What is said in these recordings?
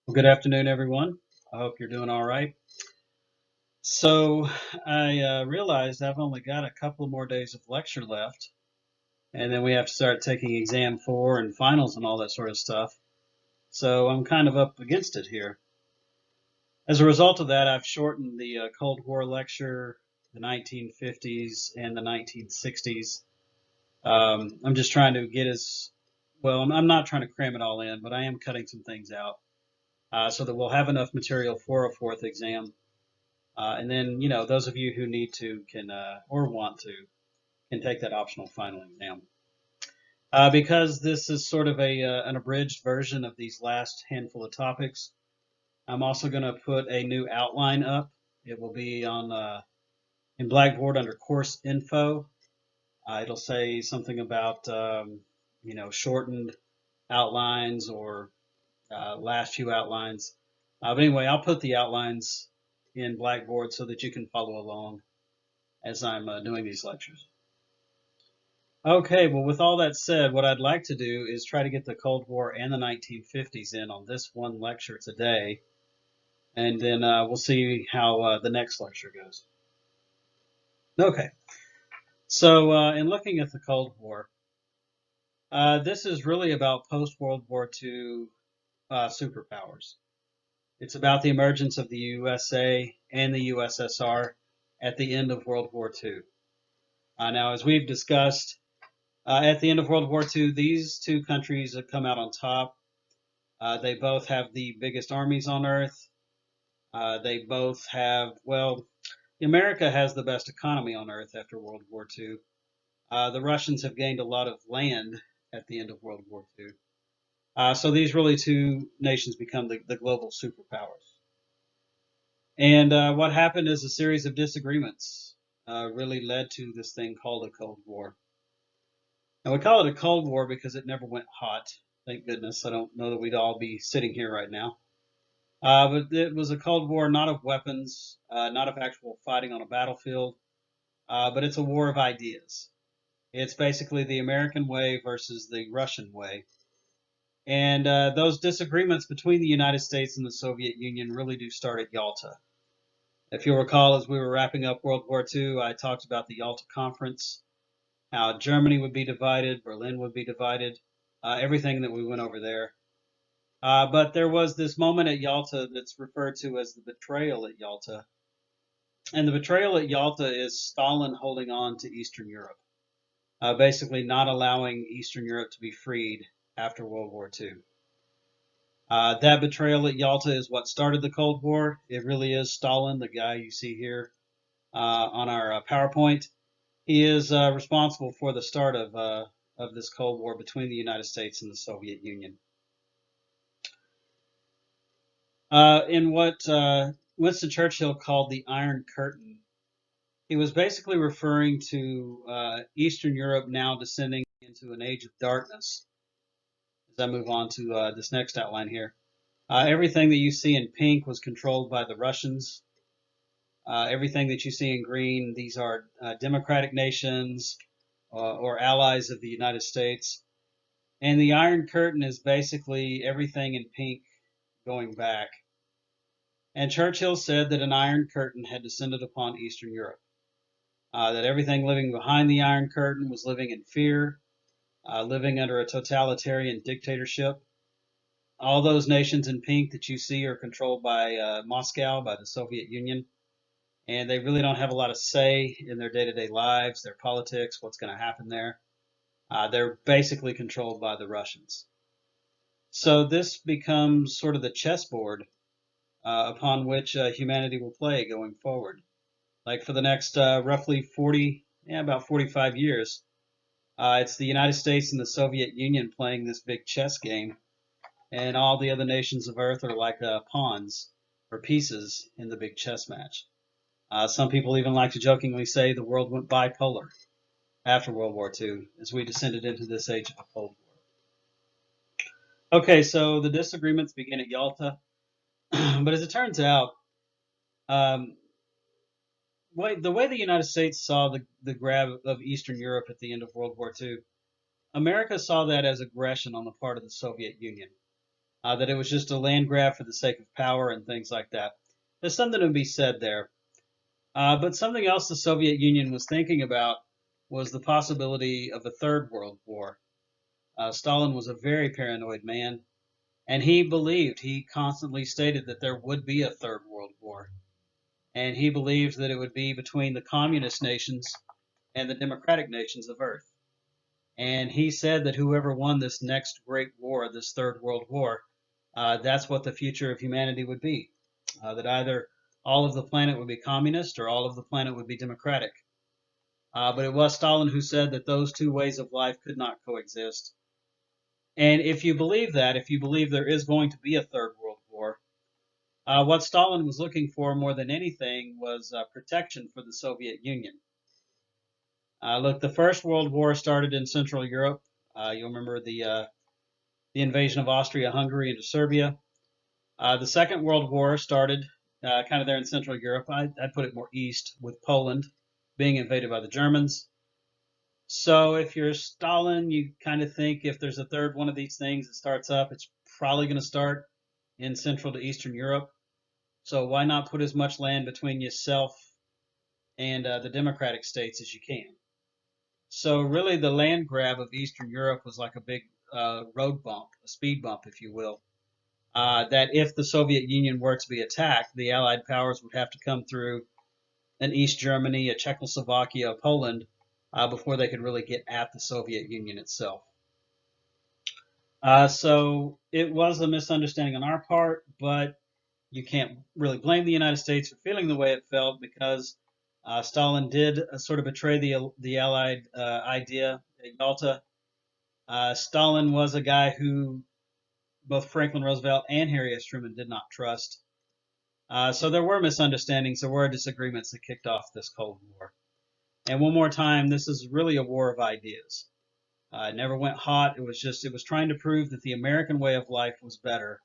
Well, good afternoon, everyone. I hope you're doing all right. So, I realized I've only got a couple more days of lecture left, and then we have to start taking exam four and finals and all that sort of stuff. So, I'm kind of up against it here. As a result of that, I've shortened the Cold War lecture, the 1950s, and the 1960s. I'm just trying to get as well, I'm not trying to cram it all in, but I am cutting some things out so that we'll have enough material for a fourth exam. And then, those of you who need to can or want to can take that optional final exam. Because this is sort of an abridged version of these last handful of topics, I'm also going to put a new outline up. It will be on in Blackboard under course info. It'll say something about shortened outlines or last few outlines. But anyway, I'll put the outlines in Blackboard so that you can follow along as I'm doing these lectures. Okay, well, with all that said, what I'd like to do is try to get the Cold War and the 1950s in on this one lecture today, and then we'll see how the next lecture goes. Okay, so in looking at the Cold War, this is really about post-World War II superpowers. It's about the emergence of the USA and the USSR at the end of World War II. Now, as we've discussed, at the end of World War II, these two countries have come out on top. They both have the biggest armies on Earth. They both have, well, America has the best economy on Earth after World War II. The Russians have gained a lot of land at the end of World War II. So these really two nations become the global superpowers. And what happened is a series of disagreements really led to this thing called the Cold War. And we call it a Cold War because it never went hot. Thank goodness. I don't know that we'd all be sitting here right now. But it was a Cold War not of weapons, not of actual fighting on a battlefield, but it's a war of ideas. It's basically the American way versus the Russian way. And those disagreements between the United States and the Soviet Union really do start at Yalta. If you'll recall, as we were wrapping up World War II, I talked about the Yalta Conference, how Germany would be divided, Berlin would be divided, everything that we went over there. But there was this moment at Yalta that's referred to as the betrayal at Yalta. And the betrayal at Yalta is Stalin holding on to Eastern Europe, basically not allowing Eastern Europe to be freed after World War II. That betrayal at Yalta is what started the Cold War. It really is Stalin, the guy you see here on our PowerPoint. He is responsible for the start of this Cold War between the United States and the Soviet Union. In what Winston Churchill called the Iron Curtain, he was basically referring to Eastern Europe now descending into an age of darkness. As I move on to this next outline here, everything that you see in pink was controlled by the Russians. Everything that you see in green, these are democratic nations or allies of the United States. And the Iron Curtain is basically everything in pink going back. And Churchill said that an Iron Curtain had descended upon Eastern Europe. That everything living behind the Iron Curtain was living in fear, living under a totalitarian dictatorship. All those nations in pink that you see are controlled by Moscow, by the Soviet Union, and they really don't have a lot of say in their day-to-day lives, their politics, what's going to happen there. They're basically controlled by the Russians. So this becomes sort of the chessboard upon which humanity will play going forward. Like for the next roughly about 45 years, it's the United States and the Soviet Union playing this big chess game, and all the other nations of Earth are like pawns or pieces in the big chess match. Some people even like to jokingly say the world went bipolar after World War II as we descended into this age of the Cold War. Okay, so the disagreements begin at Yalta, but as it turns out, um, the way the United States saw the grab of Eastern Europe at the end of World War II, America saw that as aggression on the part of the Soviet Union. that it was just a land grab for the sake of power and things like that. There's something to be said there. But something else the Soviet Union was thinking about was the possibility of a third world war. Stalin was a very paranoid man, and he constantly stated that there would be a third world war. And he believed that it would be between the communist nations and the democratic nations of Earth. And he said that whoever won this next great war, this third world war, that's what the future of humanity would be. That either all of the planet would be communist or all of the planet would be democratic. But it was Stalin who said that those two ways of life could not coexist. And if you believe that, if you believe there is going to be a third world war, what Stalin was looking for more than anything was protection for the Soviet Union. Look, the First World War started in Central Europe. You'll remember the invasion of Austria-Hungary into Serbia. The Second World War started kind of there in Central Europe. I'd put it more east, with Poland being invaded by the Germans. So if you're Stalin, you kind of think if there's a third one of these things that starts up, it's probably going to start in Central to Eastern Europe. So why not put as much land between yourself and the democratic states as you can? So really the land grab of Eastern Europe was like a big road bump, a speed bump, if you will. That if the Soviet Union were to be attacked, the Allied powers would have to come through an East Germany, a Czechoslovakia, a Poland, before they could really get at the Soviet Union itself. So it was a misunderstanding on our part, but you can't really blame the United States for feeling the way it felt because Stalin did sort of betray the Allied idea at Yalta. Stalin was a guy who both Franklin Roosevelt and Harry S. Truman did not trust. So there were misunderstandings, there were disagreements that kicked off this Cold War. And one more time, this is really a war of ideas. It never went hot. It was trying to prove that the American way of life was better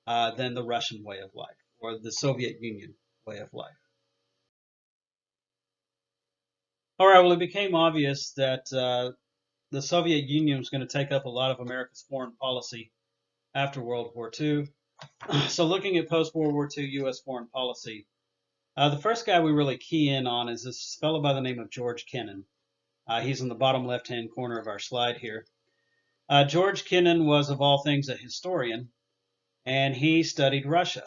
than the Russian way of life or the Soviet Union way of life. All right, well, it became obvious that the Soviet Union was going to take up a lot of America's foreign policy after World War II. So looking at post-World War II U.S. foreign policy, the first guy we really key in on is this fellow by the name of George Kennan. He's in the bottom left-hand corner of our slide here. George Kennan was, of all things, a historian, and he studied Russia.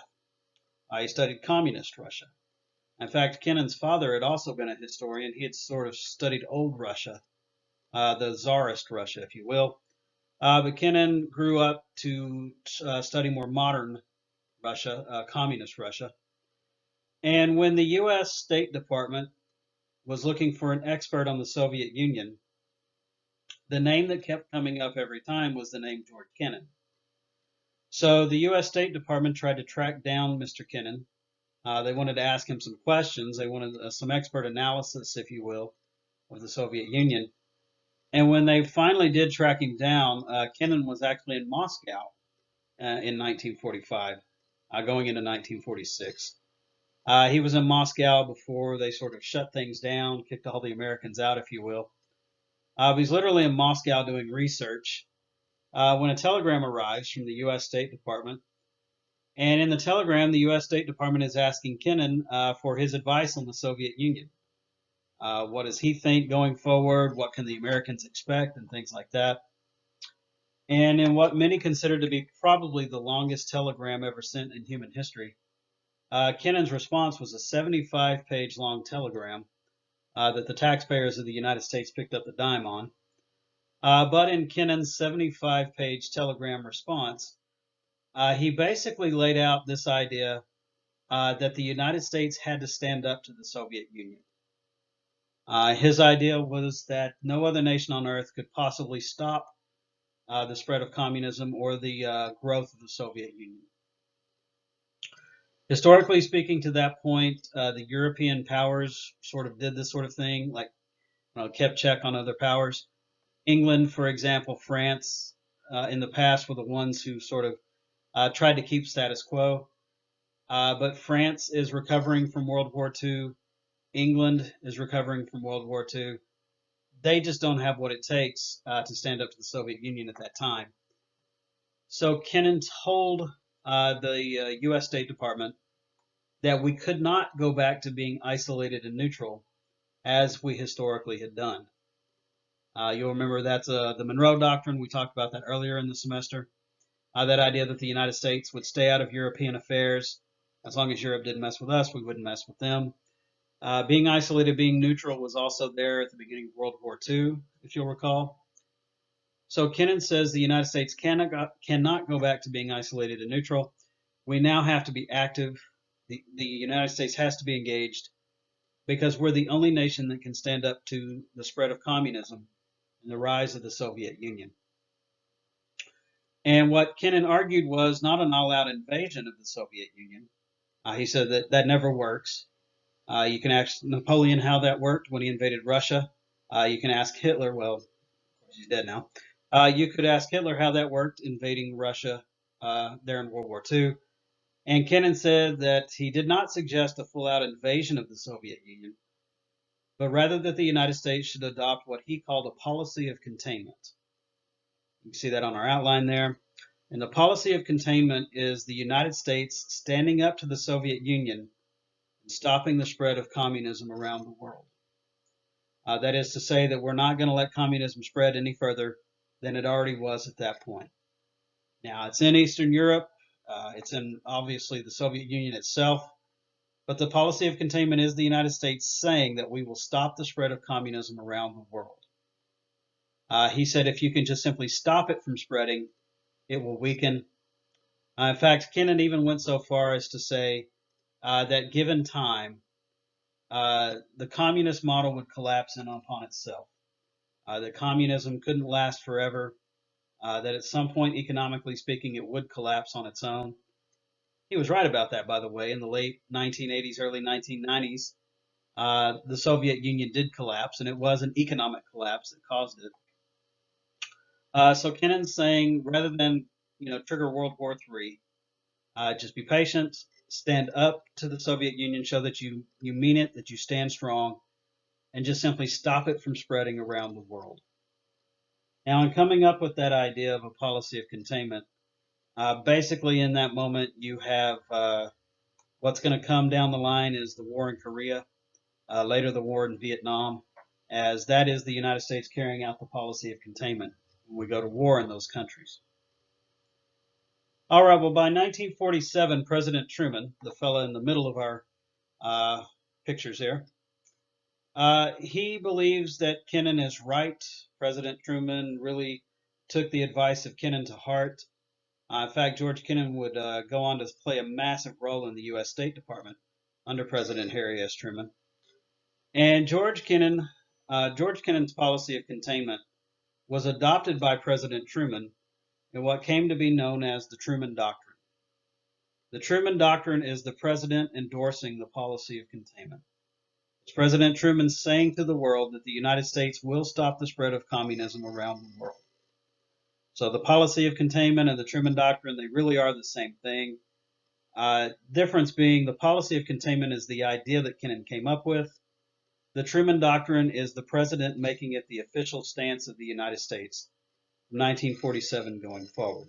He studied communist Russia. In fact, Kennan's father had also been a historian. He had sort of studied old Russia, the Tsarist Russia, if you will. But Kennan grew up to study more modern Russia, communist Russia. And when the U.S. State Department was looking for an expert on the Soviet Union, the name that kept coming up every time was the name George Kennan. So the U.S. State Department tried to track down Mr. Kennan. They wanted to ask him some questions. They wanted some expert analysis, if you will, of the Soviet Union. And when they finally did track him down, Kennan was actually in Moscow in 1945, going into 1946. He was in Moscow before they sort of shut things down, kicked all the Americans out, if you will. He's literally in Moscow doing research when a telegram arrives from the U.S. State Department. And in the telegram, the U.S. State Department is asking Kennan for his advice on the Soviet Union. What does he think going forward? What can the Americans expect? And things like that. And in what many consider to be probably the longest telegram ever sent in human history, Kennan's response was a 75-page long telegram that the taxpayers of the United States picked up the dime on. But in Kennan's 75-page telegram response, he basically laid out this idea that the United States had to stand up to the Soviet Union. His idea was that no other nation on earth could possibly stop the spread of communism or the growth of the Soviet Union. Historically speaking, to that point, the European powers sort of did this sort of thing, like kept check on other powers. England, for example, France, in the past were the ones who sort of tried to keep status quo. But France is recovering from World War II. England is recovering from World War II. They just don't have what it takes to stand up to the Soviet Union at that time. So Kennan told the U.S. State Department that we could not go back to being isolated and neutral as we historically had done. You'll remember that's the Monroe Doctrine. We talked about that earlier in the semester. That idea that the United States would stay out of European affairs. As long as Europe didn't mess with us, we wouldn't mess with them. Being isolated, being neutral was also there at the beginning of World War II, if you'll recall. So Kennan says the United States cannot go back to being isolated and neutral. We now have to be active. The United States has to be engaged because we're the only nation that can stand up to the spread of communism and the rise of the Soviet Union. And what Kennan argued was not an all-out invasion of the Soviet Union. He said that that never works. You can ask Napoleon how that worked when he invaded Russia. You can ask Hitler, well, he's dead now. You could ask Hitler how that worked, invading Russia there in World War II. And Kennan said that he did not suggest a full-out invasion of the Soviet Union, but rather that the United States should adopt what he called a policy of containment. You can see that on our outline there. And the policy of containment is the United States standing up to the Soviet Union and stopping the spread of communism around the world. That is to say that we're not going to let communism spread any further than it already was at that point. Now, it's in Eastern Europe. It's in, obviously, the Soviet Union itself. But the policy of containment is the United States saying that we will stop the spread of communism around the world. He said if you can just simply stop it from spreading, it will weaken. In fact, Kennan even went so far as to say that given time, the communist model would collapse in upon itself. That communism couldn't last forever. That at some point, economically speaking, it would collapse on its own. He was right about that, by the way. In the late 1980s, early 1990s, the Soviet Union did collapse, and it was an economic collapse that caused it. So Kennan's saying, rather than trigger World War III, just be patient, stand up to the Soviet Union, show that you mean it, that you stand strong, and just simply stop it from spreading around the world. Now, in coming up with that idea of a policy of containment, basically in that moment you have what's going to come down the line is the war in Korea, later the war in Vietnam, as that is the United States carrying out the policy of containment when we go to war in those countries. All right, well, by 1947, President Truman, the fellow in the middle of our pictures here, he believes that Kennan is right. President Truman really took the advice of Kennan to heart. In fact, George Kennan would go on to play a massive role in the U.S. State Department under President Harry S. Truman. And George Kennan's policy of containment was adopted by President Truman in what came to be known as the Truman Doctrine. The Truman Doctrine is the president endorsing the policy of containment. It's President Truman saying to the world that the United States will stop the spread of communism around the world. So the policy of containment and the Truman Doctrine, they really are the same thing. Difference being the policy of containment is the idea that Kennan came up with. The Truman Doctrine is the president making it the official stance of the United States from 1947 going forward.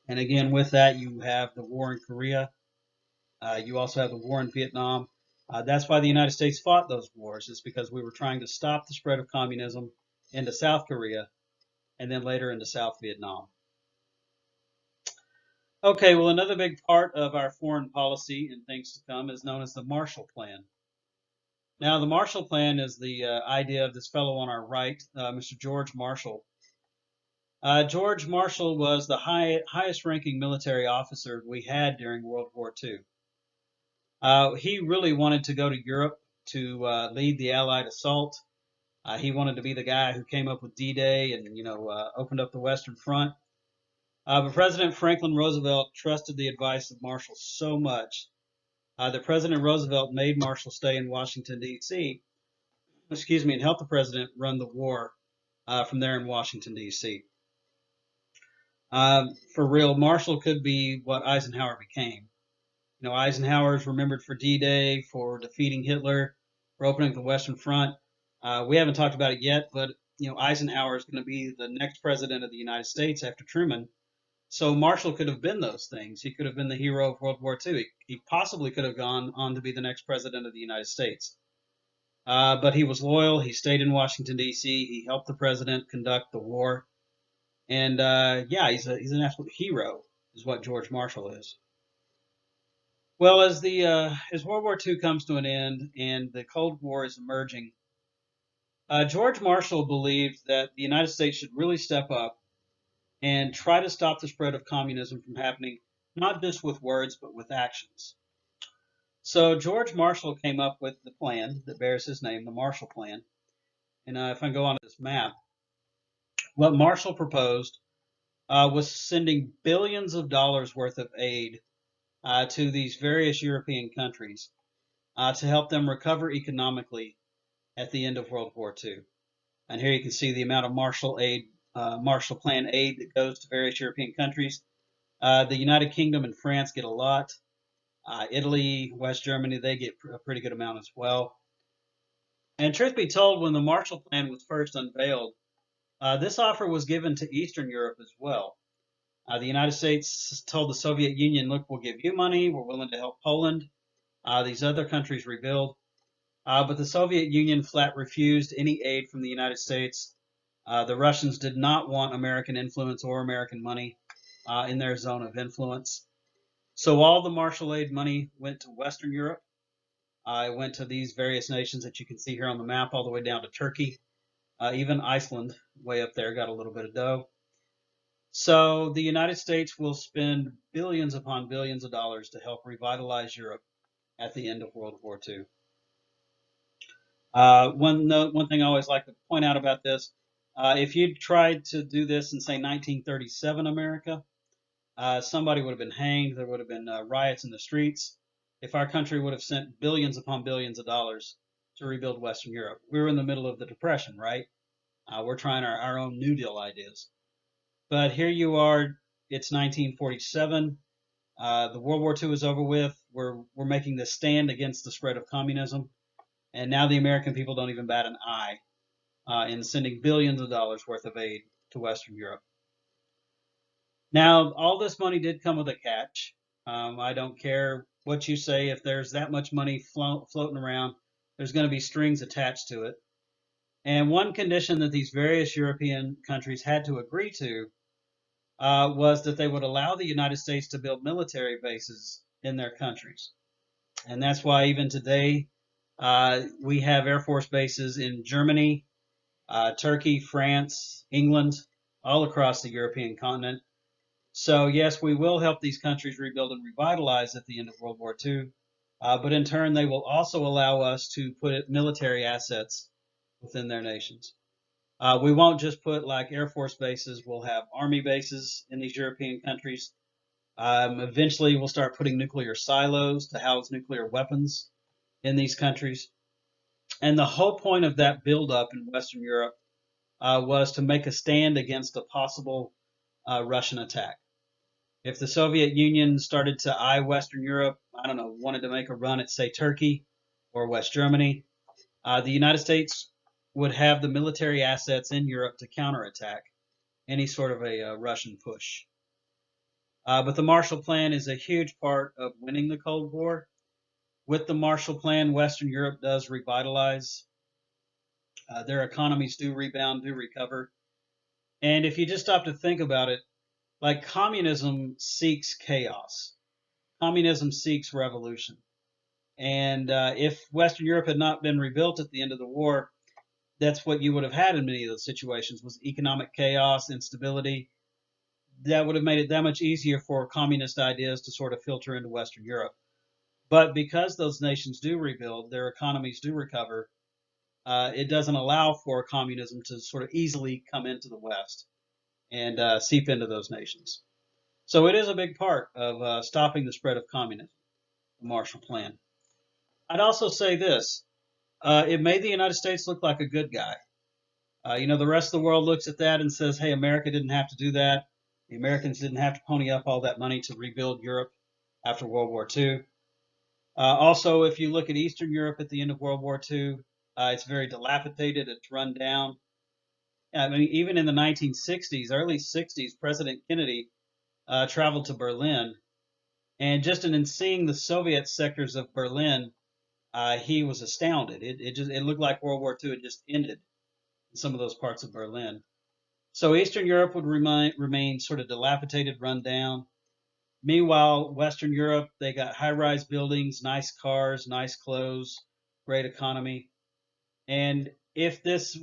And again, with that, you have the war in Korea. You also have the war in Vietnam. That's why the United States fought those wars. It's because we were trying to stop the spread of communism into South Korea and then later into South Vietnam. Okay, well, another big part of our foreign policy in things to come is known as the Marshall Plan. Now, the Marshall Plan is the idea of this fellow on our right, Mr. George Marshall. George Marshall was the highest-ranking military officer we had during World War II. He really wanted to go to Europe to lead the Allied assault. He wanted to be the guy who came up with D-Day and opened up the Western Front. But President Franklin Roosevelt trusted the advice of Marshall so much that President Roosevelt made Marshall stay in Washington, D.C., and help the president run the war from there in Washington, D.C. For real, Marshall could be what Eisenhower became. Eisenhower is remembered for D-Day, for defeating Hitler, for opening the Western Front. We haven't talked about it yet, but Eisenhower is going to be the next president of the United States after Truman. So Marshall could have been those things. He could have been the hero of World War II. He possibly could have gone on to be the next president of the United States. But he was loyal. He stayed in Washington, D.C. He helped the president conduct the war. And yeah, he's an absolute hero, is what George Marshall is. Well, as World War II comes to an end and the Cold War is emerging, George Marshall believed that the United States should really step up and try to stop the spread of communism from happening, not just with words, but with actions. So George Marshall came up with the plan that bears his name, the Marshall Plan. And if I go on to this map, what Marshall proposed was sending billions of dollars worth of aid to these various European countries to help them recover economically at the end of World War II. And here you can see the amount of Marshall Plan aid that goes to various European countries. The United Kingdom and France get a lot. Italy, West Germany, they get a pretty good amount as well. And truth be told, when the Marshall Plan was first unveiled, this offer was given to Eastern Europe as well. The United States told the Soviet Union, look, we'll give you money. We're willing to help Poland. These other countries rebuild. But the Soviet Union flat refused any aid from the United States. The Russians did not want American influence or American money in their zone of influence. So all the Marshall Aid money went to Western Europe. It went to these various nations that you can see here on the map, all the way down to Turkey. Even Iceland, way up there, got a little bit of dough. So the United States will spend billions upon billions of dollars to help revitalize Europe at the end of World War II. One thing I always like to point out about this, if you tried to do this in, say, 1937 America, somebody would have been hanged. There would have been riots in the streets. If our country would have sent billions upon billions of dollars to rebuild Western Europe. We were in the middle of the Depression, right? We're trying our own New Deal ideas. But here you are, it's 1947. The World War II is over with. We're making this stand against the spread of communism. And now the American people don't even bat an eye in sending billions of dollars worth of aid to Western Europe. Now, all this money did come with a catch. I don't care what you say. If there's that much money floating around, there's going to be strings attached to it. And one condition that these various European countries had to agree to was that they would allow the United States to build military bases in their countries. And that's why even today we have Air Force bases in Germany, Turkey, France, England, all across the European continent. So yes, we will help these countries rebuild and revitalize at the end of World War II, but in turn they will also allow us to put military assets within their nations. We won't just put like Air Force bases, we'll have Army bases in these European countries. Eventually we'll start putting nuclear silos to house nuclear weapons in these countries. And the whole point of that buildup in Western Europe was to make a stand against a possible Russian attack. If the Soviet Union started to eye Western Europe, I don't know, wanted to make a run at, say, Turkey or West Germany, the United States would have the military assets in Europe to counterattack any sort of a Russian push. But the Marshall Plan is a huge part of winning the Cold War. With the Marshall Plan, Western Europe does revitalize. Their economies do rebound, do recover. And if you just stop to think about it, like communism seeks chaos. Communism seeks revolution. And if Western Europe had not been rebuilt at the end of the war, that's what you would have had in many of those situations was economic chaos, instability. That would have made it that much easier for communist ideas to sort of filter into Western Europe. But because those nations do rebuild, their economies do recover, it doesn't allow for communism to sort of easily come into the West and seep into those nations. So it is a big part of stopping the spread of communism, the Marshall Plan. I'd also say this. It made the United States look like a good guy. The rest of the world looks at that and says, hey, America didn't have to do that. The Americans didn't have to pony up all that money to rebuild Europe after World War II. Also, if you look at Eastern Europe at the end of World War II, it's very dilapidated. It's run down. I mean, even in the 1960s, early 60s, President Kennedy traveled to Berlin, and just in seeing the Soviet sectors of Berlin, he was astounded. It looked like World War II had just ended in some of those parts of Berlin. So Eastern Europe would remain sort of dilapidated, run down. Meanwhile, Western Europe, they got high-rise buildings, nice cars, nice clothes, great economy. And if this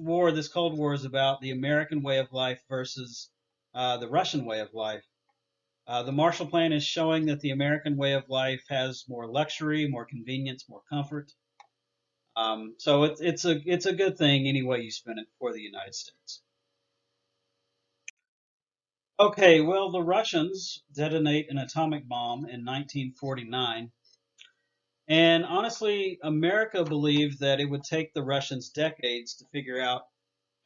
Cold War is about the American way of life versus the Russian way of life, the Marshall Plan is showing that the American way of life has more luxury, more convenience, more comfort. So it's a good thing any way you spin it for the United States. Okay, well, the Russians detonate an atomic bomb in 1949, and honestly, America believed that it would take the Russians decades to figure out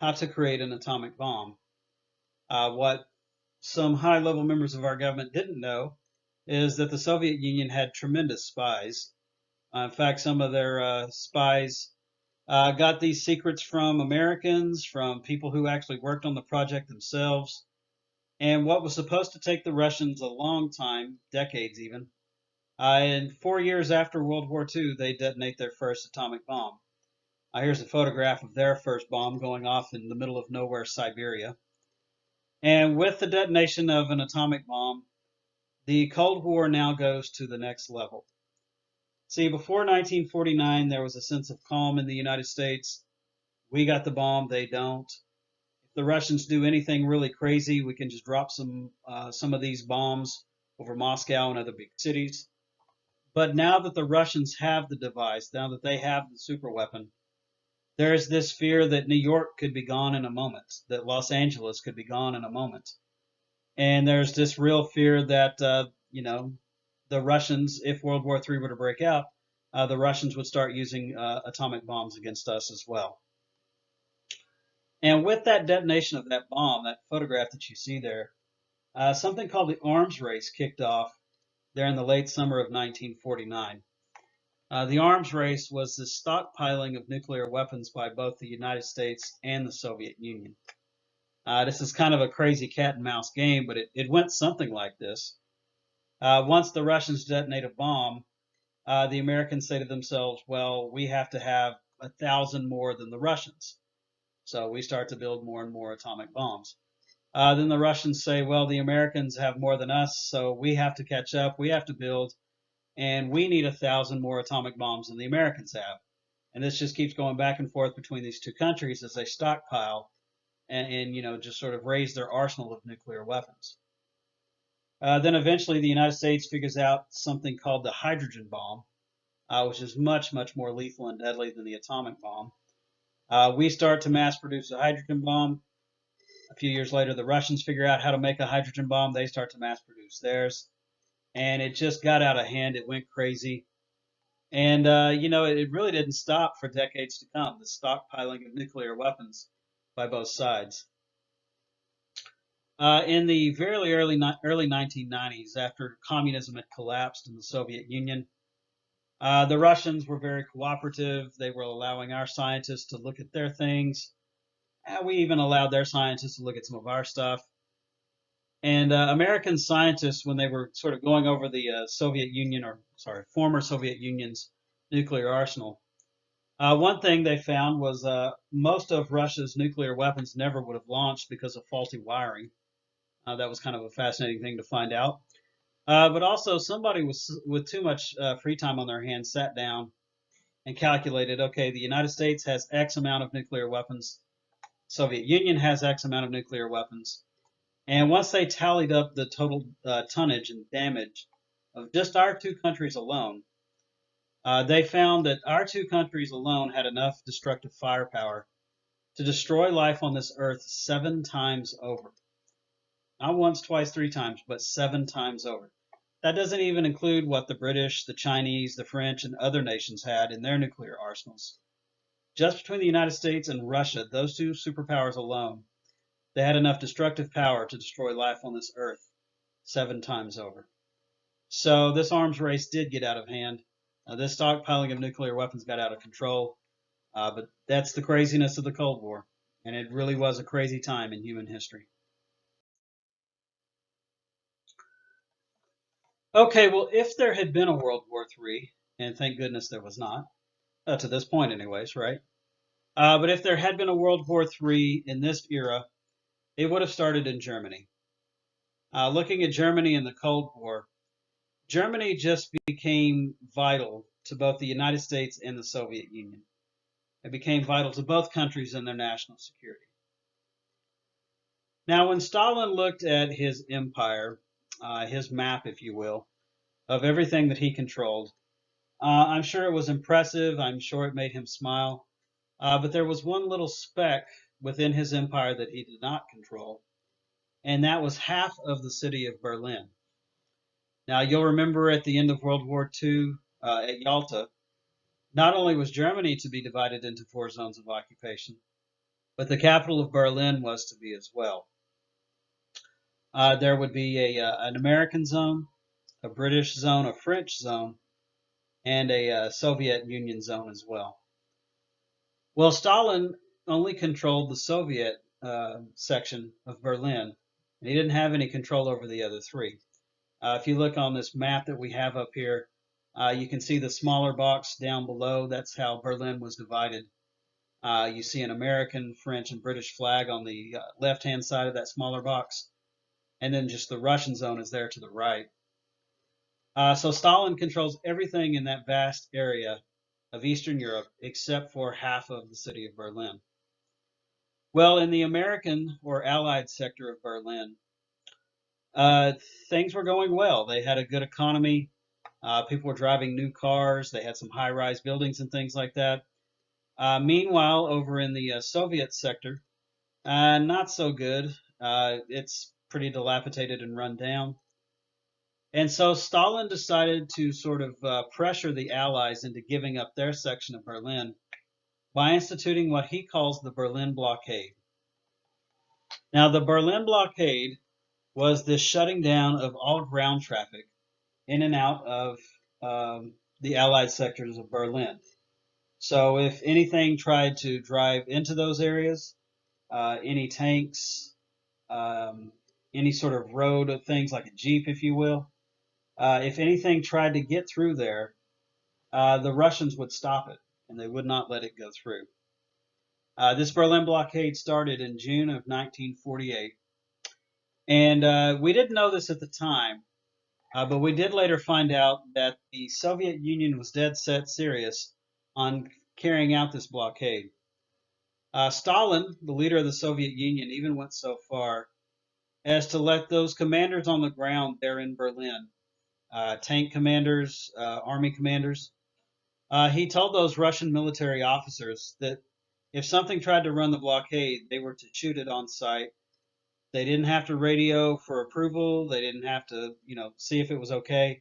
how to create an atomic bomb. What some high-level members of our government didn't know is that the Soviet Union had tremendous spies. In fact, some of their spies got these secrets from Americans, from people who actually worked on the project themselves. And what was supposed to take the Russians a long time, decades even, and 4 years after World War II, they detonate their first atomic bomb. Here's a photograph of their first bomb going off in the middle of nowhere, Siberia. And with the detonation of an atomic bomb, the Cold War now goes to the next level. See, before 1949, there was a sense of calm in the United States. We got the bomb, they don't. If the Russians do anything really crazy, we can just drop some of these bombs over Moscow and other big cities. But now that the Russians have the device, now that they have the super weapon, there's this fear that New York could be gone in a moment, that Los Angeles could be gone in a moment. And there's this real fear that, the Russians, if World War III were to break out, the Russians would start using atomic bombs against us as well. And with that detonation of that bomb, that photograph that you see there, something called the arms race kicked off there in the late summer of 1949. The arms race was the stockpiling of nuclear weapons by both the United States and the Soviet Union. This is kind of a crazy cat and mouse game, but it went something like this. Once the Russians detonate a bomb, the Americans say to themselves, well, we have to have 1,000 more than the Russians. So we start to build more and more atomic bombs. Then the Russians say, well, the Americans have more than us, so we have to catch up, we have to build, and we need 1,000 more atomic bombs than the Americans have. And this just keeps going back and forth between these two countries as they stockpile and just sort of raise their arsenal of nuclear weapons. Then eventually the United States figures out something called the hydrogen bomb, which is much, much more lethal and deadly than the atomic bomb. We start to mass produce a hydrogen bomb. A few years later, the Russians figure out how to make a hydrogen bomb. They start to mass produce theirs. And it just got out of hand. It went crazy. And, it really didn't stop for decades to come, the stockpiling of nuclear weapons by both sides. In the very early 1990s, after communism had collapsed in the Soviet Union, the Russians were very cooperative. They were allowing our scientists to look at their things. We even allowed their scientists to look at some of our stuff. And American scientists, when they were sort of going over the former Soviet Union's nuclear arsenal, one thing they found was most of Russia's nuclear weapons never would have launched because of faulty wiring. That was kind of a fascinating thing to find out. But also, somebody with too much free time on their hands sat down and calculated, okay, the United States has X amount of nuclear weapons, Soviet Union has X amount of nuclear weapons, and once they tallied up the total tonnage and damage of just our two countries alone, they found that our two countries alone had enough destructive firepower to destroy life on this earth 7 times over. Not once, twice, 3 times, but 7 times over. That doesn't even include what the British, the Chinese, the French, and other nations had in their nuclear arsenals. Just between the United States and Russia, those two superpowers alone, they had enough destructive power to destroy life on this earth 7 times over. So this arms race did get out of hand. This stockpiling of nuclear weapons got out of control. But that's the craziness of the Cold War. And it really was a crazy time in human history. Okay, well, if there had been a World War III, and thank goodness there was not, to this point, anyways, right? But if there had been a World War III in this era, it would have started in Germany. Looking at Germany in the Cold War, Germany just became vital to both the United States and the Soviet Union. It became vital to both countries and their national security. Now, when Stalin looked at his empire, his map, if you will, of everything that he controlled, I'm sure it was impressive. I'm sure it made him smile. But there was one little speck within his empire that he did not control, and that was half of the city of Berlin. Now, you'll remember at the end of World War II at Yalta, not only was Germany to be divided into 4 zones of occupation, but the capital of Berlin was to be as well. There would be an American zone, a British zone, a French zone, and a Soviet Union zone as well. Well, Stalin only controlled the Soviet section of Berlin, and he didn't have any control over the other 3. If you look on this map that we have up here, you can see the smaller box down below. That's how Berlin was divided. You see an American, French, and British flag on the left-hand side of that smaller box, and then just the Russian zone is there to the right. So Stalin controls everything in that vast area of Eastern Europe except for half of the city of Berlin. Well, in the American or Allied sector of Berlin, uh, things were going well. They had a good economy. People were driving new cars. They had some high-rise buildings and things like that. Meanwhile, over in the Soviet sector, not so good. It's pretty dilapidated and run down. And so Stalin decided to sort of pressure the Allies into giving up their section of Berlin by instituting what he calls the Berlin Blockade. Now, the Berlin Blockade was this shutting down of all ground traffic in and out of the Allied sectors of Berlin. So if anything tried to drive into those areas, any tanks, um, any sort of road of things like a Jeep, if you will, if anything tried to get through there, the Russians would stop it and they would not let it go through. This Berlin blockade started in June of 1948. And we didn't know this at the time, but we did later find out that the Soviet Union was dead set serious on carrying out this blockade. Stalin, the leader of the Soviet Union, even went so far as to let those commanders on the ground there in Berlin, tank commanders, army commanders, he told those Russian military officers that if something tried to run the blockade, they were to shoot it on sight. They didn't have to radio for approval. They didn't have to, see if it was okay.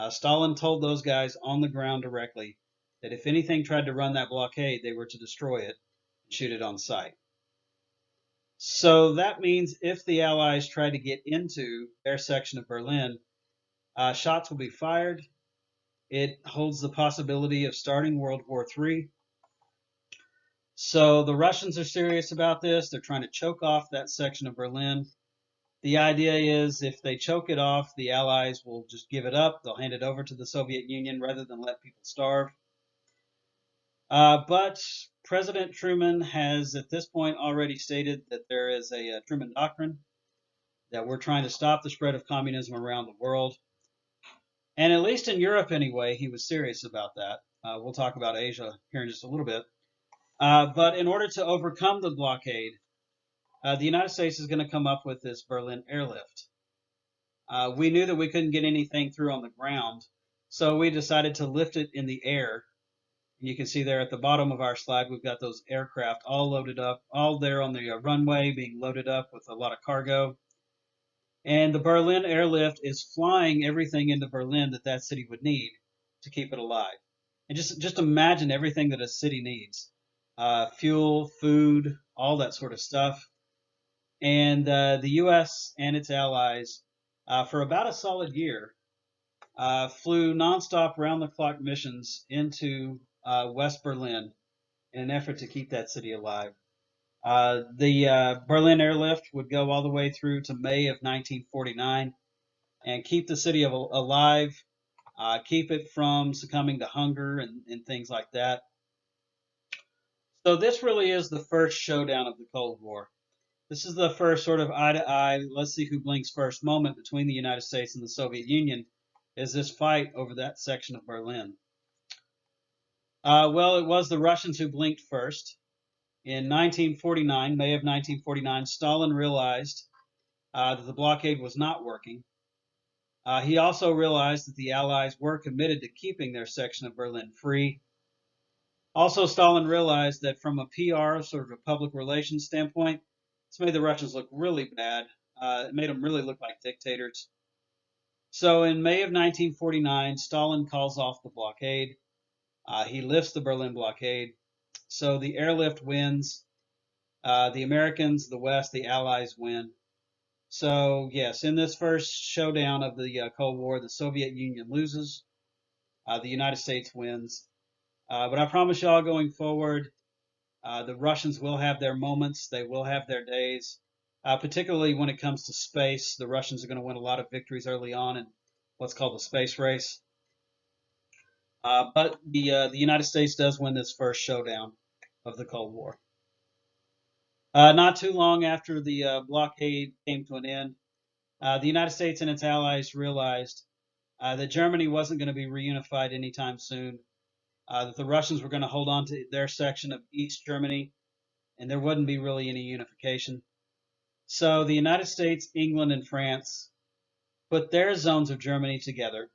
Stalin told those guys on the ground directly that if anything tried to run that blockade, they were to destroy it and shoot it on sight. So that means if the Allies tried to get into their section of Berlin, shots will be fired. It holds the possibility of starting World War III. So the Russians are serious about this. They're trying to choke off that section of Berlin. The idea is if they choke it off, the Allies will just give it up. They'll hand it over to the Soviet Union rather than let people starve. But President Truman has at this point already stated that there is a Truman Doctrine, that we're trying to stop the spread of communism around the world. And at least in Europe anyway, he was serious about that. We'll talk about Asia here in just a little bit. But in order to overcome the blockade, the United States is going to come up with this Berlin airlift. We knew that we couldn't get anything through on the ground, so we decided to lift it in the air. And you can see there at the bottom of our slide, we've got those aircraft all loaded up, all there on the runway being loaded up with a lot of cargo. And the Berlin airlift is flying everything into Berlin that city would need to keep it alive. And just imagine everything that a city needs. Fuel, food, all that sort of stuff. And the U.S. and its allies, for about a solid year, flew nonstop round-the-clock missions into West Berlin in an effort to keep that city alive. The Berlin airlift would go all the way through to May of 1949. and keep the city alive, keep it from succumbing to hunger and things like that. So this really is the first showdown of the Cold War. This is the first sort of eye to eye, let's see who blinks first moment between the United States and the Soviet Union, is this fight over that section of Berlin. Well, it was the Russians who blinked first. In 1949, May of 1949, Stalin realized that the blockade was not working. He also realized that the Allies were committed to keeping their section of Berlin free. Also, Stalin realized that from a PR, sort of a public relations standpoint, this made the Russians look really bad. It made them really look like dictators. So in May of 1949, Stalin calls off the blockade. He lifts the Berlin blockade. So the airlift wins. The Americans, the West, the Allies win. So yes, in this first showdown of the Cold War, the Soviet Union loses. The United States wins. But I promise y'all going forward, the Russians will have their moments. They will have their days. Particularly when it comes to space, the Russians are going to win a lot of victories early on in what's called the space race. But the United States does win this first showdown of the Cold War. Not too long after the blockade came to an end, the United States and its allies realized that Germany wasn't going to be reunified anytime soon, that the Russians were going to hold on to their section of East Germany, and there wouldn't be really any unification. So the United States, England, and France put their zones of Germany together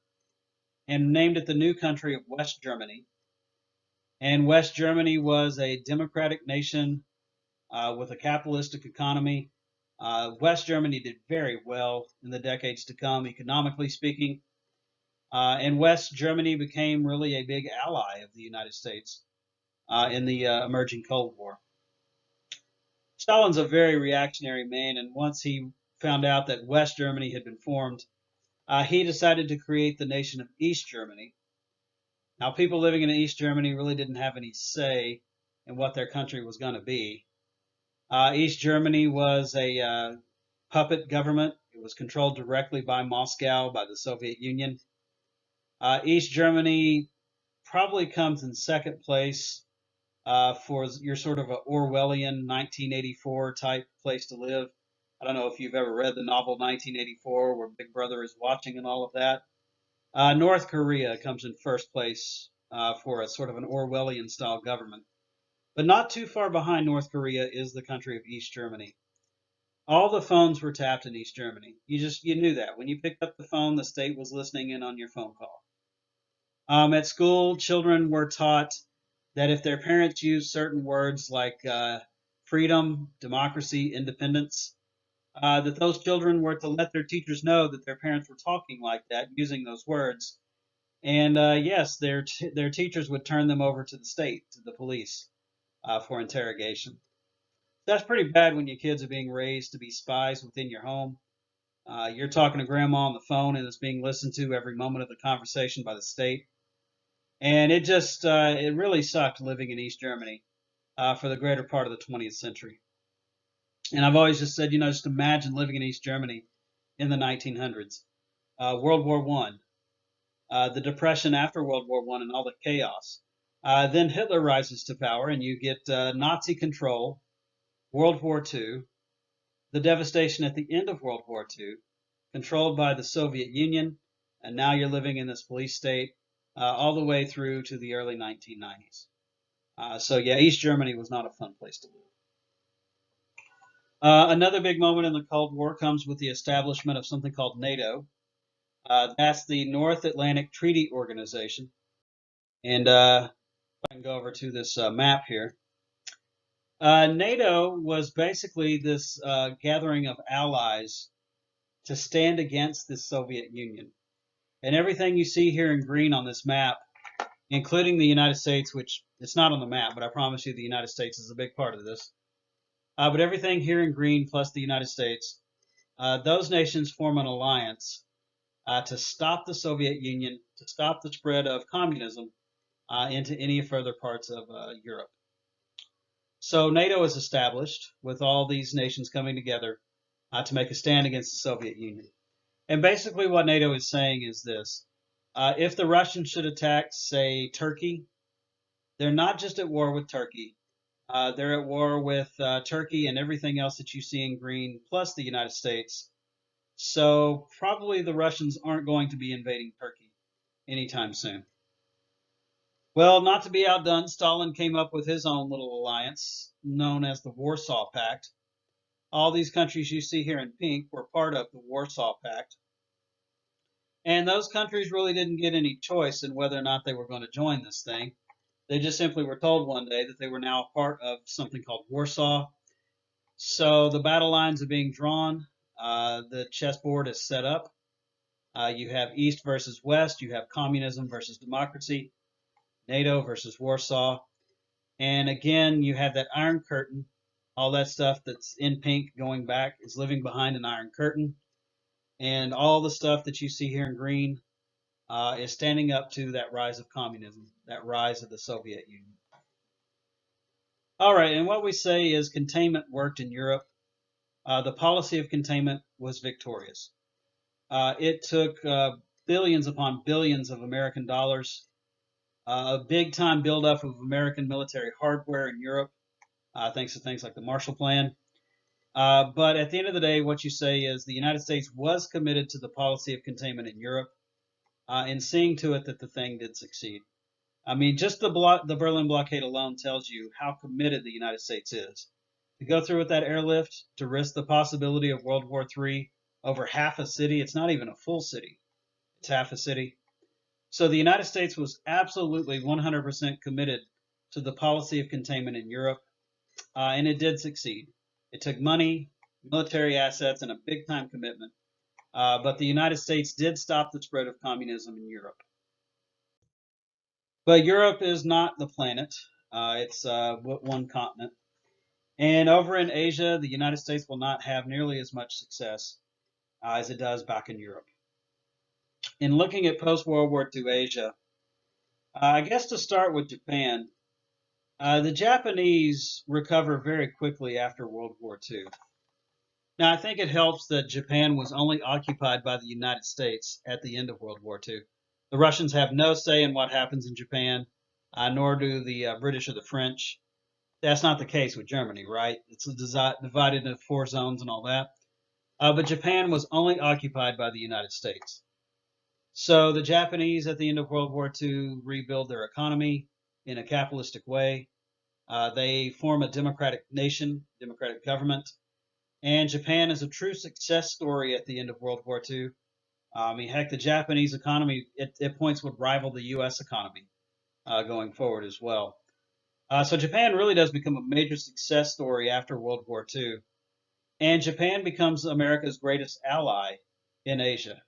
and named it the new country of West Germany. And West Germany was a democratic nation with a capitalistic economy. West Germany did very well in the decades to come, economically speaking. And West Germany became really a big ally of the United States in the emerging Cold War. Stalin's a very reactionary man, and once he found out that West Germany had been formed, he decided to create the nation of East Germany. Now, people living in East Germany really didn't have any say in what their country was going to be. East Germany was a puppet government. It was controlled directly by Moscow, by the Soviet Union. East Germany probably comes in second place for your sort of a Orwellian 1984 type place to live. I don't know if you've ever read the novel 1984, where Big Brother is watching and all of that. North Korea comes in first place for a sort of an Orwellian style government. But not too far behind North Korea is the country of East Germany. All the phones were tapped in East Germany. You knew that. When you picked up the phone, the state was listening in on your phone call. At school, children were taught that if their parents used certain words like freedom, democracy, independence, that those children were to let their teachers know that their parents were talking like that, using those words. And yes, their teachers would turn them over to the state, to the police, for interrogation. That's pretty bad when your kids are being raised to be spies within your home. You're talking to grandma on the phone and it's being listened to every moment of the conversation by the state. And it really sucked living in East Germany for the greater part of the 20th century. And I've always just said, just imagine living in East Germany in the 1900s. World War One, the Depression after World War One, and all the chaos. Then Hitler rises to power, and you get Nazi control, World War Two, the devastation at the end of World War Two, controlled by the Soviet Union, and now you're living in this police state all the way through to the early 1990s. So yeah, East Germany was not a fun place to live. Another big moment in the Cold War comes with the establishment of something called NATO. That's the North Atlantic Treaty Organization. And I can go over to this map here. NATO was basically this gathering of allies to stand against the Soviet Union. And everything you see here in green on this map, including the United States, which it's not on the map, but I promise you the United States is a big part of this. But everything here in green plus the United States, those nations form an alliance to stop the Soviet Union, to stop the spread of communism into any further parts of Europe. So NATO is established with all these nations coming together to make a stand against the Soviet Union. And basically, what NATO is saying is this: if the Russians should attack, say, Turkey, they're not just at war with Turkey. They're at war with Turkey and everything else that you see in green, plus the United States. So probably the Russians aren't going to be invading Turkey anytime soon. Well, not to be outdone, Stalin came up with his own little alliance known as the Warsaw Pact. All these countries you see here in pink were part of the Warsaw Pact. And those countries really didn't get any choice in whether or not they were going to join this thing. They just simply were told one day that they were now a part of something called Warsaw. So the battle lines are being drawn. The chessboard is set up. You have East versus West. You have communism versus democracy. NATO versus Warsaw. And again, you have that Iron Curtain. All that stuff that's in pink going back is living behind an Iron Curtain. And all the stuff that you see here in green is standing up to that rise of communism, that rise of the Soviet Union. All right, and what we say is containment worked in Europe. The policy of containment was victorious. It took billions upon billions of American dollars, a big time buildup of American military hardware in Europe, thanks to things like the Marshall Plan. But at the end of the day, what you say is the United States was committed to the policy of containment in Europe and seeing to it that the thing did succeed. I mean, just the Berlin blockade alone tells you how committed the United States is. To go through with that airlift, to risk the possibility of World War III over half a city, it's not even a full city, it's half a city. So the United States was absolutely 100% committed to the policy of containment in Europe, and it did succeed. It took money, military assets, and a big time commitment. But the United States did stop the spread of communism in Europe. But Europe is not the planet. It's one continent. And over in Asia, the United States will not have nearly as much success as it does back in Europe. In looking at post-World War II Asia, I guess to start with Japan, the Japanese recover very quickly after World War II. Now, I think it helps that Japan was only occupied by the United States at the end of World War II. The Russians have no say in what happens in Japan, nor do the British or the French. That's not the case with Germany, right? It's divided into 4 zones and all that. But Japan was only occupied by the United States. So the Japanese at the end of World War II rebuild their economy in a capitalistic way. They form a democratic nation, democratic government. And Japan is a true success story at the end of World War II. I mean, heck, the Japanese economy at points would rival the U.S. economy going forward as well. So Japan really does become a major success story after World War II. And Japan becomes America's greatest ally in Asia.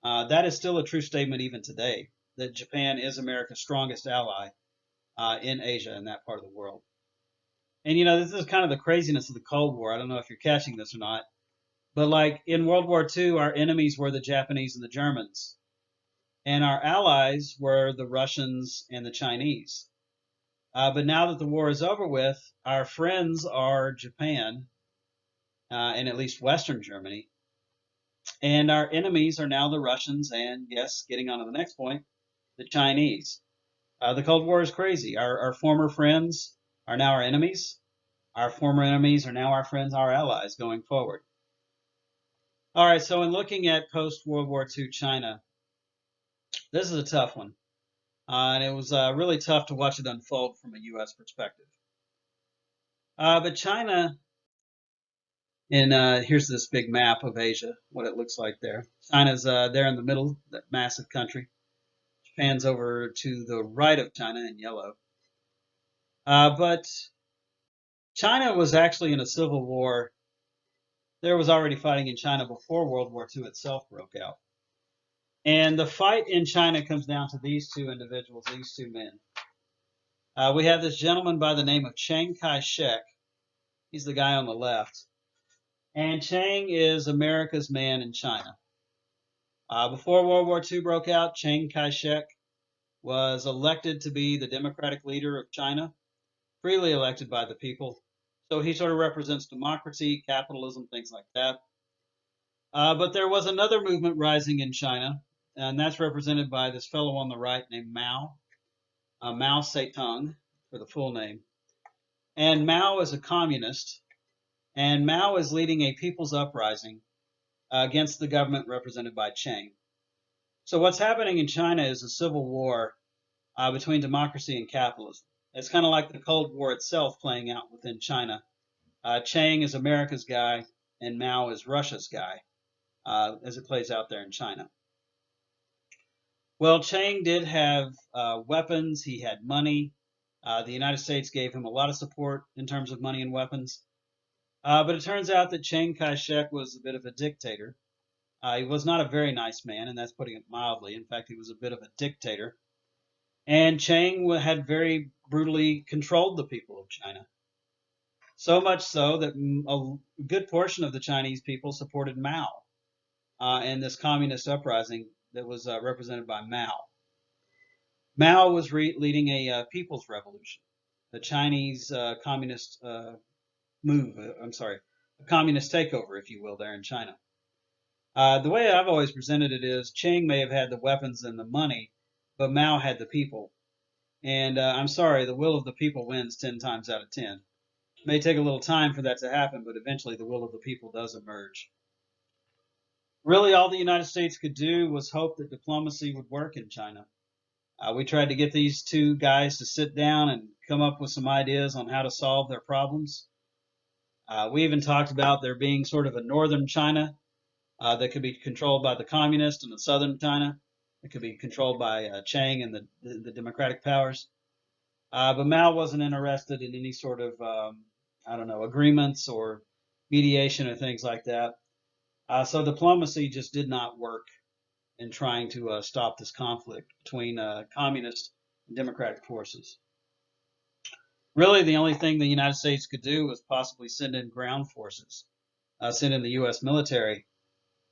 That is still a true statement even today, that Japan is America's strongest ally in Asia and that part of the world. And you know, this is kind of the craziness of the Cold War. I don't know if you're catching this or not, but like in World War II, our enemies were the Japanese and the Germans, and our allies were the Russians and the Chinese. But now that the war is over with, our friends are Japan and at least Western Germany, and our enemies are now the Russians and, yes, getting on to the next point, the Chinese. The Cold War is crazy. Our former friends are now our enemies. Our former enemies are now our friends, our allies going forward. All right, so in looking at post-World War II China, this is a tough one. And it was really tough to watch it unfold from a U.S. perspective. But China, and here's this big map of Asia, what it looks like there. China's there in the middle, that massive country. Japan's over to the right of China in yellow. But China was actually in a civil war. There was already fighting in China before World War II itself broke out. And the fight in China comes down to these 2 individuals, these 2 men. We have this gentleman by the name of Chiang Kai-shek. He's the guy on the left. And Chiang is America's man in China. Before World War II broke out, Chiang Kai-shek was elected to be the democratic leader of China, freely elected by the people. So he sort of represents democracy, capitalism, things like that. But there was another movement rising in China, and that's represented by this fellow on the right named Mao, Mao Zedong for the full name. And Mao is a communist, and Mao is leading a people's uprising against the government represented by Chiang. So what's happening in China is a civil war between democracy and capitalism. It's kind of like the Cold War itself playing out within China. Chiang is America's guy, and Mao is Russia's guy, as it plays out there in China. Well, Chiang did have weapons. He had money. The United States gave him a lot of support in terms of money and weapons. But it turns out that Chiang Kai-shek was a bit of a dictator. He was not a very nice man, and that's putting it mildly. In fact, he was a bit of a dictator. And Chiang had very brutally controlled the people of China. So much so that a good portion of the Chinese people supported Mao in this communist uprising that was represented by Mao. Mao was leading a people's revolution, the Chinese communist communist takeover, if you will, there in China. The way I've always presented it is Chiang may have had the weapons and the money, but Mao had the people. And I'm sorry, the will of the people wins 10 times out of 10. It may take a little time for that to happen, but eventually the will of the people does emerge. Really, all the United States could do was hope that diplomacy would work in China. We tried to get these two guys to sit down and come up with some ideas on how to solve their problems. We even talked about there being sort of a northern China that could be controlled by the communists, and a southern China that could be controlled by Chiang and the democratic powers. But Mao wasn't interested in any sort of, agreements or mediation or things like that. So diplomacy just did not work in trying to stop this conflict between communist and democratic forces. Really, the only thing the United States could do was possibly send in ground forces, send in the U.S. military.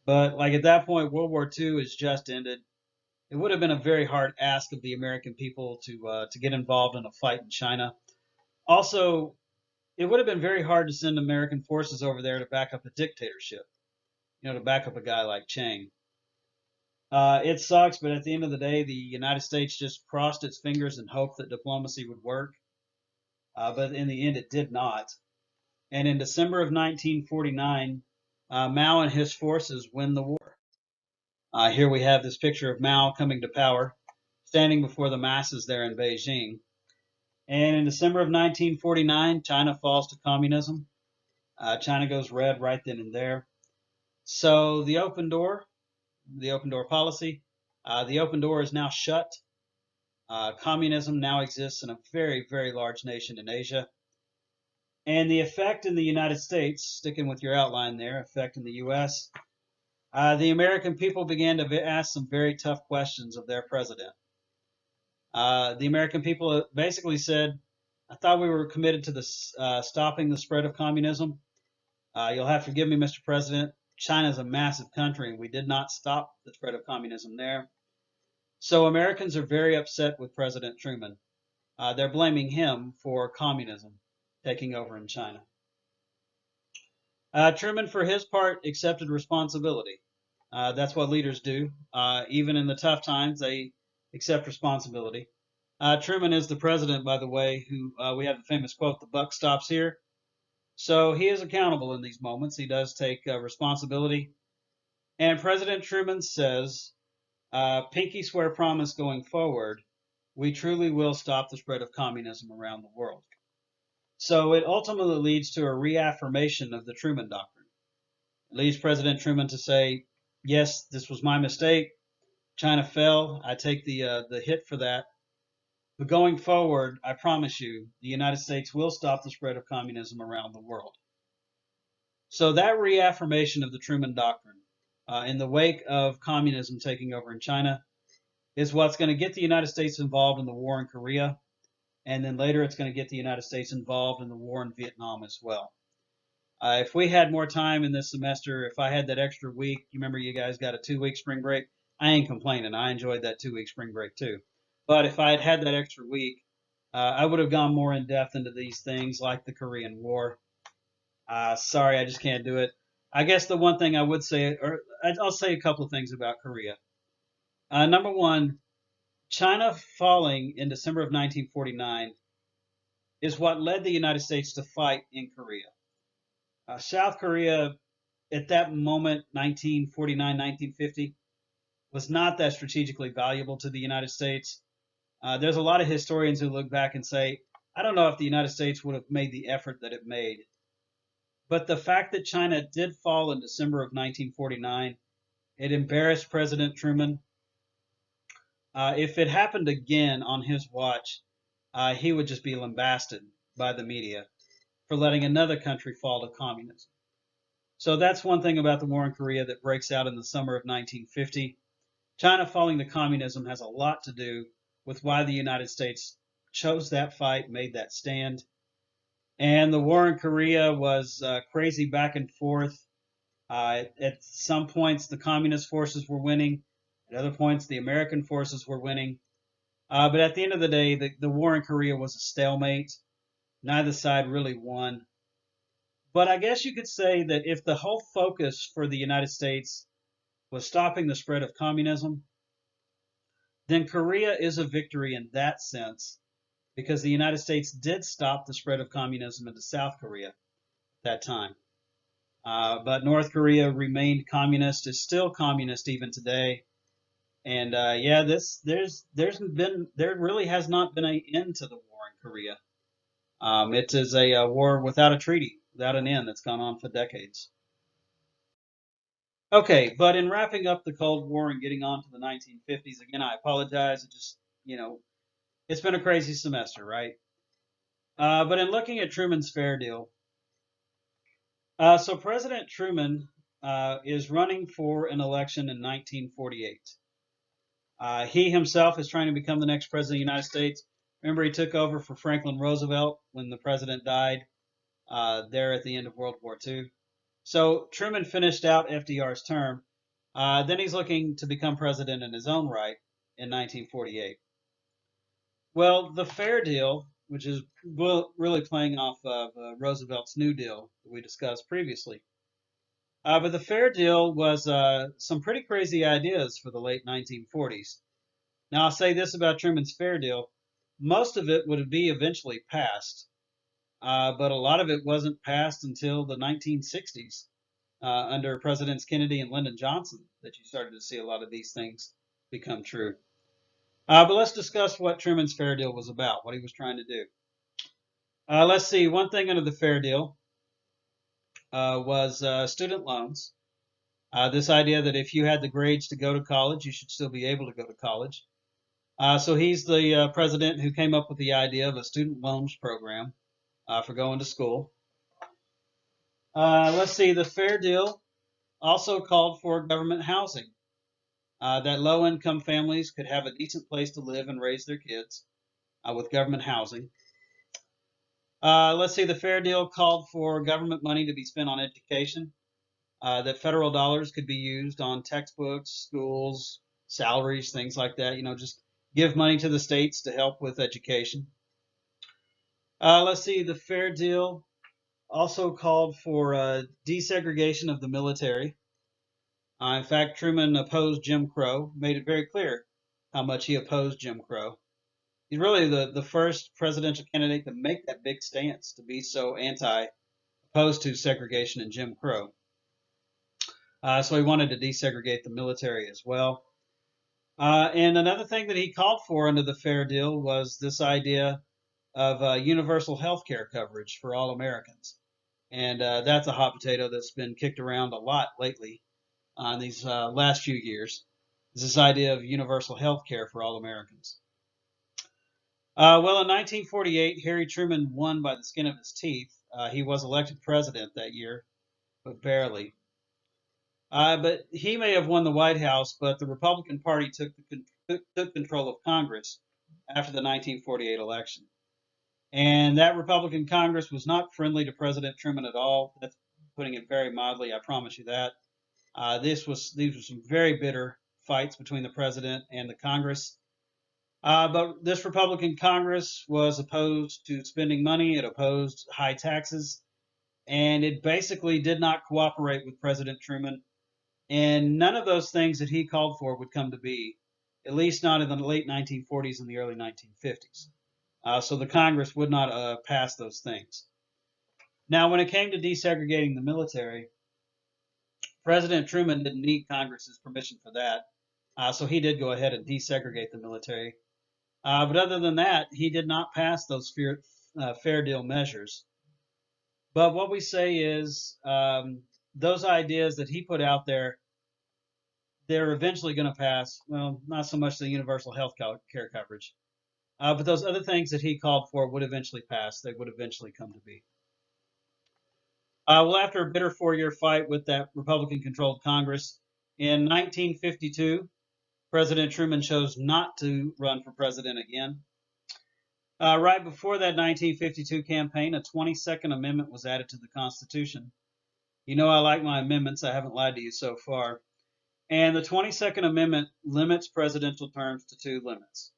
But like at that point, World War II has just ended. It would have been a very hard ask of the American people to get involved in a fight in China. Also, it would have been very hard to send American forces over there to back up a dictatorship, to back up a guy like Chiang. It sucks, but at the end of the day, the United States just crossed its fingers and hoped that diplomacy would work. But in the end, it did not. And in December of 1949, Mao and his forces win the war. Here we have this picture of Mao coming to power, standing before the masses there in Beijing. And in December of 1949, China falls to communism. China goes red right then and there. So the open door policy, the open door is now shut. Communism now exists in a very, very large nation in Asia. And the effect in the United States, sticking with your outline there, effect in the U.S., the American people began to ask some very tough questions of their president. The American people basically said, I thought we were committed to stopping the spread of communism. You'll have to forgive me, Mr. President. China is a massive country, and we did not stop the spread of communism there. So Americans are very upset with President Truman. They're blaming him for communism taking over in China. Truman, for his part, accepted responsibility. That's what leaders do. Even in the tough times, they accept responsibility. Truman is the president, by the way, who we have the famous quote, "The buck stops here." So he is accountable in these moments. He does take responsibility. And President Truman says, pinky swear promise going forward, we truly will stop the spread of communism around the world. So it ultimately leads to a reaffirmation of the Truman Doctrine. It leads President Truman to say, yes, this was my mistake. China fell. I take the hit for that. But going forward, I promise you, the United States will stop the spread of communism around the world. So that reaffirmation of the Truman Doctrine in the wake of communism taking over in China is what's going to get the United States involved in the war in Korea. And then later it's going to get the United States involved in the war in Vietnam as well. If we had more time in this semester, if I had that extra week, you remember you guys got a 2-week spring break? I ain't complaining. I enjoyed that 2-week spring break too. But if I had had that extra week, I would have gone more in depth into these things like the Korean War. Sorry, I just can't do it. I guess the one thing I would say, or I'll say a couple of things about Korea. Number one, China falling in December of 1949 is what led the United States to fight in Korea. South Korea, at that moment, 1949, 1950, was not that strategically valuable to the United States. There's a lot of historians who look back and say, I don't know if the United States would have made the effort that it made. But the fact that China did fall in December of 1949, it embarrassed President Truman. If it happened again on his watch, he would just be lambasted by the media for letting another country fall to communism. So that's one thing about the war in Korea that breaks out in the summer of 1950. China falling to communism has a lot to do with why the United States chose that fight, made that stand. And the war in Korea was crazy back and forth. At some points, the communist forces were winning. At other points, the American forces were winning. But at the end of the day, the war in Korea was a stalemate. Neither side really won. But I guess you could say that if the whole focus for the United States was stopping the spread of communism, then Korea is a victory in that sense, because the United States did stop the spread of communism into South Korea at that time. But North Korea remained communist, is still communist even today. And yeah, there really has not been an end to the war in Korea. It is a war without a treaty, without an end, that's gone on for decades. Okay, but in wrapping up the Cold War and getting on to the 1950s, again, I apologize. It just, it's been a crazy semester, right? But in looking at Truman's Fair Deal, so President Truman is running for an election in 1948. He himself is trying to become the next president of the United States. Remember, he took over for Franklin Roosevelt when the president died there at the end of World War II. So Truman finished out FDR's term. Then he's looking to become president in his own right in 1948. Well, the Fair Deal, which is really playing off of Roosevelt's New Deal that we discussed previously. But the Fair Deal was some pretty crazy ideas for the late 1940s. Now, I'll say this about Truman's Fair Deal. Most of it would be eventually passed, but a lot of it wasn't passed until the 1960s under Presidents Kennedy and Lyndon Johnson that you started to see a lot of these things become true. But let's discuss what Truman's Fair Deal was about, what he was trying to do. Let's see, one thing under the Fair Deal was student loans. This idea that if you had the grades to go to college, you should still be able to go to college. So he's the president who came up with the idea of a student loans program for going to school. Let's see, the Fair Deal also called for government housing, that low-income families could have a decent place to live and raise their kids with government housing. Let's see, the Fair Deal called for government money to be spent on education, that federal dollars could be used on textbooks, schools, salaries, things like that. Just give money to the states to help with education. Let's see, the Fair Deal also called for desegregation of the military. In fact, Truman opposed Jim Crow, made it very clear how much he opposed Jim Crow. He's really the first presidential candidate to make that big stance, to be so opposed to segregation and Jim Crow. So he wanted to desegregate the military as well. And another thing that he called for under the Fair Deal was this idea of universal health care coverage for all Americans. And that's a hot potato that's been kicked around a lot lately in these last few years, is this idea of universal health care for all Americans. Well, in 1948, Harry Truman won by the skin of his teeth. He was elected president that year, but barely. But he may have won the White House, but the Republican Party took control of Congress after the 1948 election. And that Republican Congress was not friendly to President Truman at all. That's putting it very mildly, I promise you that. These were some very bitter fights between the president and the Congress. But this Republican Congress was opposed to spending money. It opposed high taxes. and it basically did not cooperate with President Truman. And none of those things that he called for would come to be, at least not in the late 1940s and the early 1950s. So the Congress would not pass those things. Now, when it came to desegregating the military, President Truman didn't need Congress's permission for that. So he did go ahead and desegregate the military. But other than that, he did not pass those fair deal measures. But what we say is those ideas that he put out there, they're eventually going to pass. Well, not so much the universal health care coverage, but those other things that he called for would eventually pass. They would eventually come to be. Well, after a bitter 4-year fight with that Republican-controlled Congress, in 1952, President Truman chose not to run for president again. Right before that 1952 campaign, a 22nd Amendment was added to the Constitution. You know I like my amendments. I haven't lied to you so far. And the 22nd Amendment limits presidential terms to 2 limits.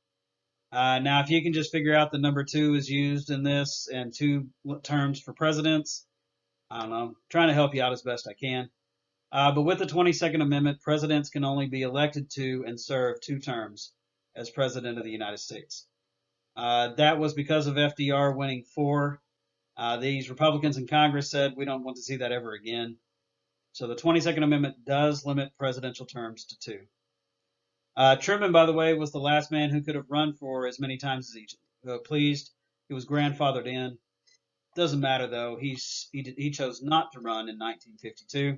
Now, if you can just figure out the number 2 is used in this and 2 terms for presidents, I don't know. I'm trying to help you out as best I can. But with the 22nd Amendment, presidents can only be elected to and serve 2 terms as president of the United States. That was because of FDR winning 4. These Republicans in Congress said we don't want to see that ever again. So the 22nd Amendment does limit presidential terms to 2. Truman, by the way, was the last man who could have run for as many times as he pleased. He was grandfathered in. Doesn't matter though. He chose not to run in 1952.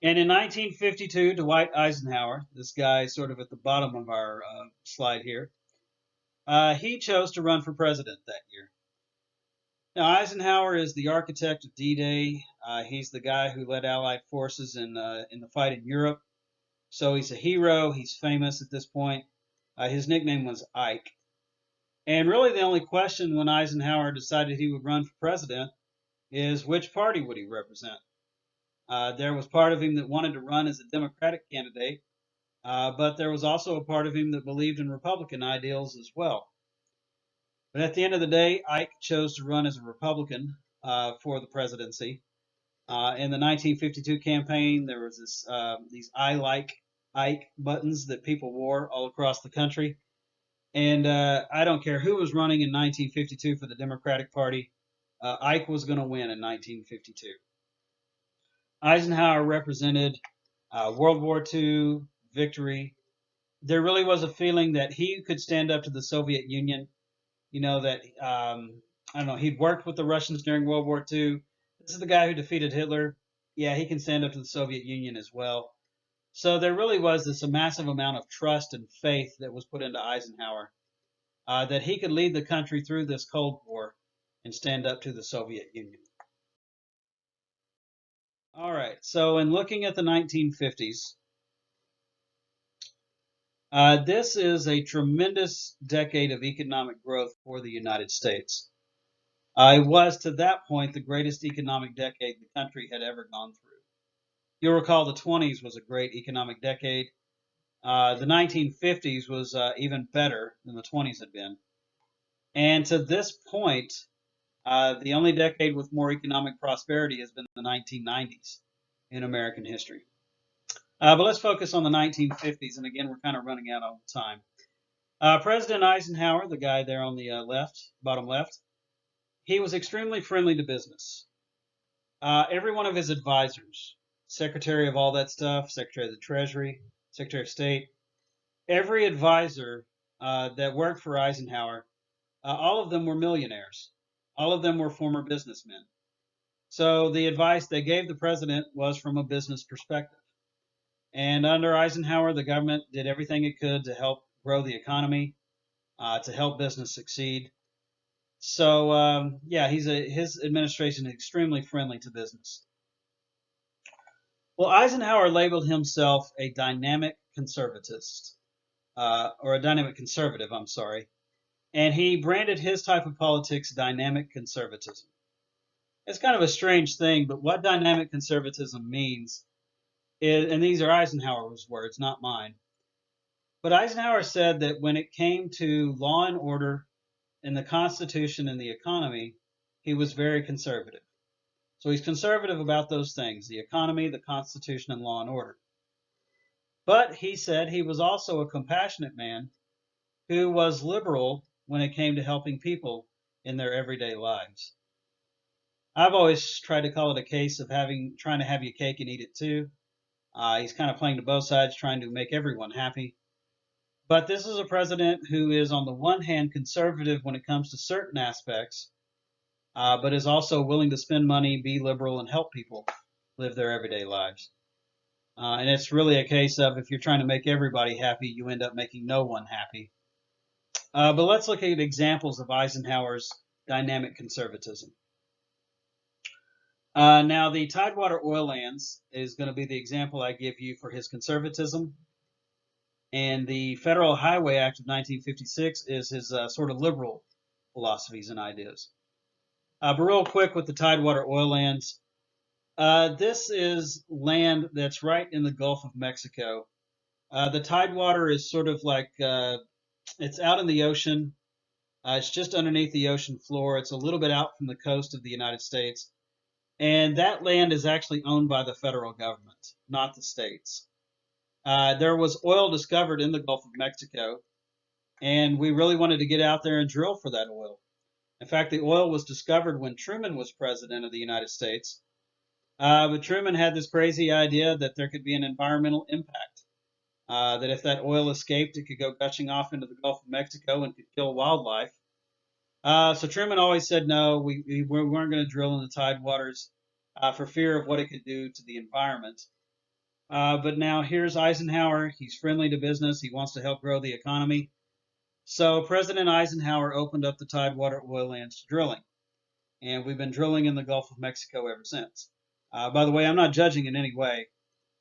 And in 1952, Dwight Eisenhower, this guy sort of at the bottom of our slide here, he chose to run for president that year. Now, Eisenhower is the architect of D-Day. He's the guy who led Allied forces in the fight in Europe. So he's a hero. He's famous at this point. His nickname was Ike. And really the only question when Eisenhower decided he would run for president is which party would he represent? There was part of him that wanted to run as a Democratic candidate, but there was also a part of him that believed in Republican ideals as well. But at the end of the day, Ike chose to run as a Republican for the presidency. In the 1952 campaign, there was these "I like Ike" buttons that people wore all across the country. And I don't care who was running in 1952 for the Democratic Party, Ike was going to win in 1952. Eisenhower represented World War II victory. There really was a feeling that he could stand up to the Soviet Union. You know, that, I don't know, he'd worked with the Russians during World War II. This is the guy who defeated Hitler. Yeah, he can stand up to the Soviet Union as well. So there really was this a massive amount of trust and faith that was put into Eisenhower, that he could lead the country through this Cold War and stand up to the Soviet Union. All right, so in looking at the 1950s, this is a tremendous decade of economic growth for the United States. It was, to that point, the greatest economic decade the country had ever gone through. You'll recall the 20s was a great economic decade. The 1950s was even better than the 20s had been. And to this point, the only decade with more economic prosperity has been the 1990s in American history. But let's focus on the 1950s, and again, we're kind of running out of time. President Eisenhower, the guy there on the bottom left, he was extremely friendly to business. Every one of his advisors, Secretary of all that stuff, Secretary of the Treasury, Secretary of State, every advisor that worked for Eisenhower, all of them were millionaires. All of them were former businessmen. So the advice they gave the president was from a business perspective. And under Eisenhower, the government did everything it could to help grow the economy, to help business succeed. So yeah, his administration is extremely friendly to business. Well, Eisenhower labeled himself a dynamic conservatist, or a dynamic conservative, I'm sorry, and he branded his type of politics dynamic conservatism. It's kind of a strange thing, but what dynamic conservatism means is, and these are Eisenhower's words, not mine, but Eisenhower said that when it came to law and order and the Constitution and the economy, he was very conservative. So he's conservative about those things, the economy, the Constitution, and law and order. But he said he was also a compassionate man who was liberal when it came to helping people in their everyday lives. I've always tried to call it a case of trying to have your cake and eat it too. He's kind of playing to both sides, trying to make everyone happy. But this is a president who is, on the one hand, conservative when it comes to certain aspects, but is also willing to spend money, be liberal, and help people live their everyday lives. And it's really a case of if you're trying to make everybody happy, you end up making no one happy. But let's look at examples of Eisenhower's dynamic conservatism. Now, the Tidewater oil lands is going to be the example I give you for his conservatism. And the Federal Highway Act of 1956 is his sort of liberal philosophies and ideas. But real quick with the Tidewater oil lands, this is land that's right in the Gulf of Mexico. The Tidewater is sort of like, it's out in the ocean. It's just underneath the ocean floor. It's a little bit out from the coast of the United States. And that land is actually owned by the federal government, not the states. There was oil discovered in the Gulf of Mexico, and we really wanted to get out there and drill for that oil. In fact, the oil was discovered when Truman was president of the United States. But Truman had this crazy idea that there could be an environmental impact, that if that oil escaped, it could go gushing off into the Gulf of Mexico and could kill wildlife. So Truman always said no, we weren't going to drill in the tidewaters for fear of what it could do to the environment. But now here's Eisenhower. He's friendly to business. He wants to help grow the economy. So President Eisenhower opened up the Tidewater oil lands to drilling. And we've been drilling in the Gulf of Mexico ever since. By the way, I'm not judging in any way,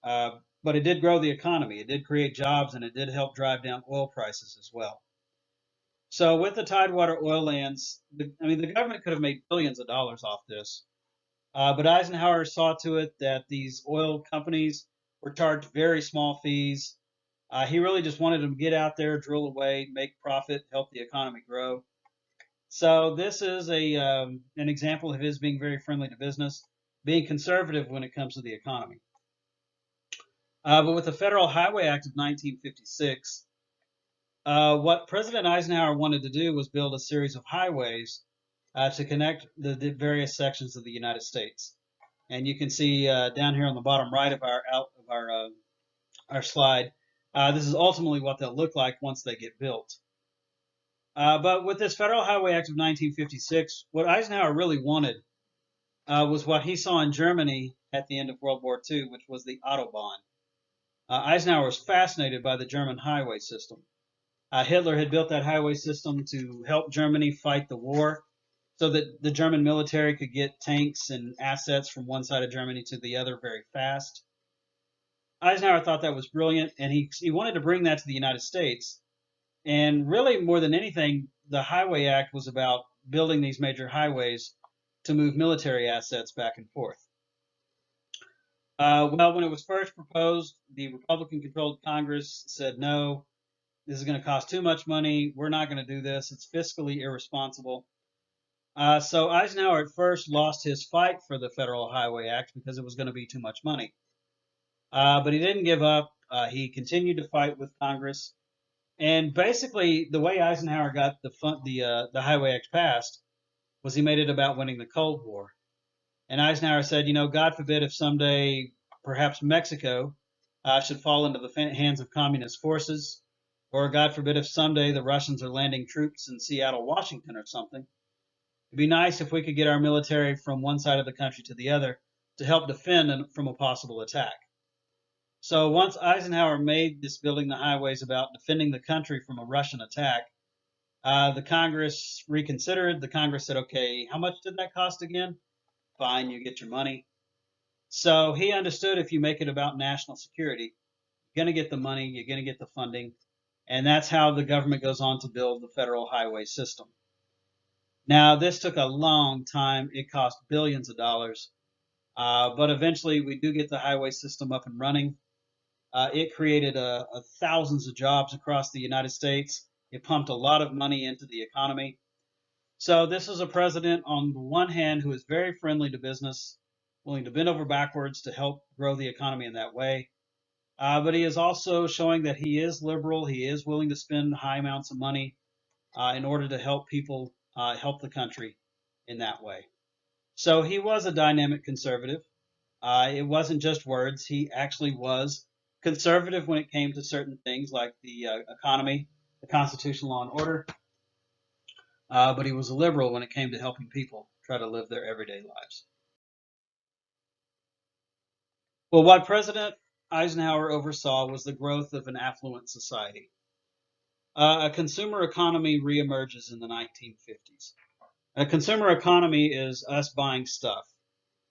but it did grow the economy. It did create jobs, and it did help drive down oil prices as well. So with the Tidewater oil lands, the government could have made billions of dollars off this. But Eisenhower saw to it that these oil companies were charged very small fees. He really just wanted them to get out there, drill away, make profit, help the economy grow. So this is an example of his being very friendly to business, being conservative when it comes to the economy. But with the Federal Highway Act of 1956, what President Eisenhower wanted to do was build a series of highways to connect the various sections of the United States. And you can see down here on the bottom right of our slide, this is ultimately what they'll look like once they get built. But with this Federal Highway Act of 1956, what Eisenhower really wanted was what he saw in Germany at the end of World War II, which was the Autobahn. Eisenhower was fascinated by the German highway system. Hitler had built that highway system to help Germany fight the war so that the German military could get tanks and assets from one side of Germany to the other very fast. Eisenhower thought that was brilliant, and he wanted to bring that to the United States. And really, more than anything, the Highway Act was about building these major highways to move military assets back and forth. Well, when it was first proposed, the Republican-controlled Congress said, no, this is going to cost too much money. We're not going to do this. It's fiscally irresponsible. So Eisenhower at first lost his fight for the Federal Highway Act because it was going to be too much money. But he didn't give up. He continued to fight with Congress. And basically, the way Eisenhower got the Highway Act passed was he made it about winning the Cold War. And Eisenhower said, God forbid if someday perhaps Mexico should fall into the hands of communist forces, or God forbid if someday the Russians are landing troops in Seattle, Washington or something. It'd be nice if we could get our military from one side of the country to the other to help defend from a possible attack. So once Eisenhower made this building the highways about defending the country from a Russian attack, the Congress reconsidered. The Congress said, okay, how much did that cost again? Fine, you get your money. So he understood if you make it about national security, you're going to get the money, you're going to get the funding, and that's how the government goes on to build the federal highway system. Now, this took a long time. It cost billions of dollars, but eventually we do get the highway system up and running. It created thousands of jobs across the United States. It pumped a lot of money into the economy. So this is a president on the one hand who is very friendly to business, willing to bend over backwards to help grow the economy in that way. But he is also showing that he is liberal. He is willing to spend high amounts of money in order to help people, help the country in that way. So he was a dynamic conservative. It wasn't just words. He actually was conservative when it came to certain things like the economy, the Constitution, law and order. But he was a liberal when it came to helping people try to live their everyday lives. Well, what President Eisenhower oversaw was the growth of an affluent society. A consumer economy reemerges in the 1950s. A consumer economy is us buying stuff.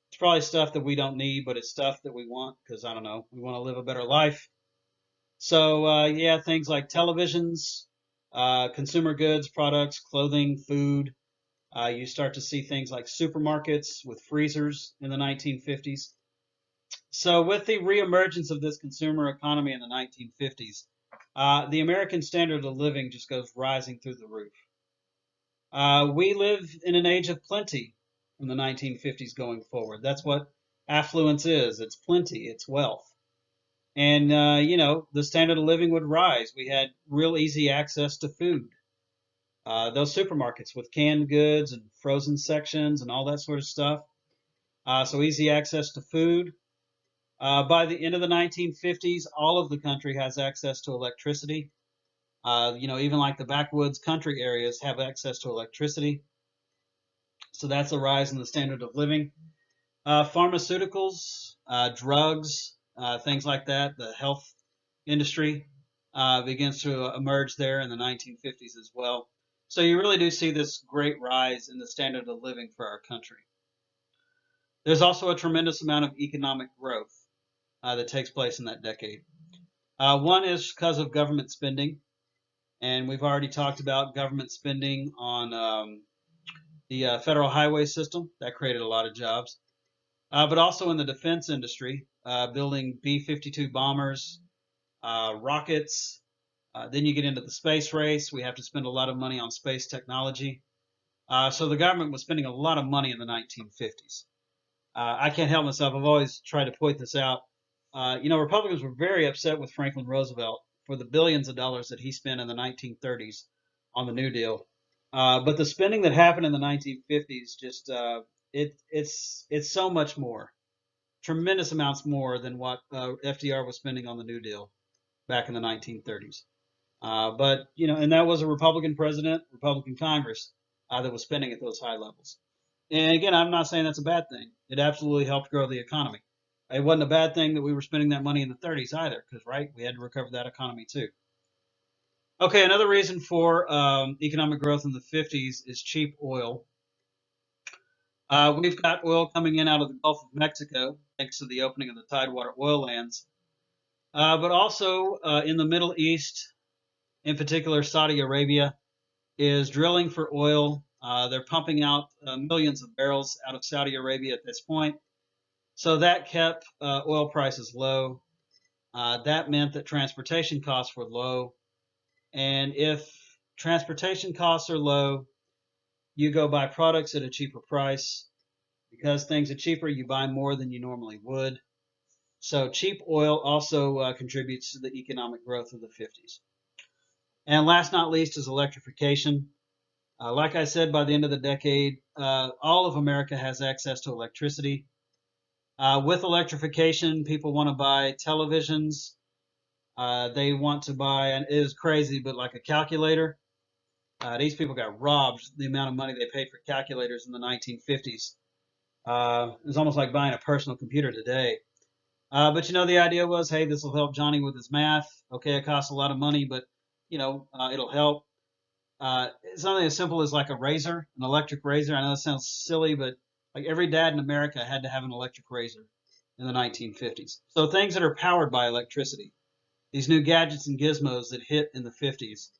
It's probably stuff that we don't need, but it's stuff that we want because, I don't know, we want to live a better life. So, yeah, things like televisions, consumer goods, products, clothing, food. You start to see things like supermarkets with freezers in the 1950s. So, with the reemergence of this consumer economy in the 1950s, the American standard of living just goes rising through the roof. We live in an age of plenty from the 1950s going forward. That's what affluence is. It's plenty, it's wealth. And, the standard of living would rise. We had real easy access to food. Those supermarkets with canned goods and frozen sections and all that sort of stuff. So easy access to food. By the end of the 1950s, all of the country has access to electricity. Even like the backwoods country areas have access to electricity. So that's a rise in the standard of living. Pharmaceuticals, drugs, things like that, the health industry begins to emerge there in the 1950s as well. So you really do see this great rise in the standard of living for our country. There's also a tremendous amount of economic growth that takes place in that decade. One is because of government spending, and we've already talked about government spending on the federal highway system. That created a lot of jobs. But also in the defense industry, building B-52 bombers, rockets. Then you get into the space race. We have to spend a lot of money on space technology. So the government was spending a lot of money in the 1950s. I can't help myself. I've always tried to point this out. Republicans were very upset with Franklin Roosevelt for the billions of dollars that he spent in the 1930s on the New Deal. But the spending that happened in the 1950s just it's so much more, tremendous amounts more than what FDR was spending on the New Deal back in the 1930s. And that was a Republican president, Republican Congress that was spending at those high levels. And again, I'm not saying that's a bad thing. It absolutely helped grow the economy. It wasn't a bad thing that we were spending that money in the 30s either, because, right, we had to recover that economy too. Okay, another reason for economic growth in the 50s is cheap oil. We've got oil coming in out of the Gulf of Mexico, thanks to the opening of the Tidewater oil lands. But also in the Middle East, in particular Saudi Arabia, is drilling for oil. They're pumping out millions of barrels out of Saudi Arabia at this point. So that kept oil prices low. That meant that transportation costs were low. And if transportation costs are low, you go buy products at a cheaper price. Because things are cheaper, you buy more than you normally would. So cheap oil also contributes to the economic growth of the 50s. And last not least is electrification. Like I said, by the end of the decade, all of America has access to electricity. With electrification, people want to buy televisions. They want to buy, and it is crazy, but like a calculator. These people got robbed the amount of money they paid for calculators in the 1950s. It was almost like buying a personal computer today. But the idea was, hey, this will help Johnny with his math. Okay, it costs a lot of money, but it'll help. Something as simple as like a razor, an electric razor. I know that sounds silly, but like every dad in America had to have an electric razor in the 1950s. So things that are powered by electricity, these new gadgets and gizmos that hit in the 50s,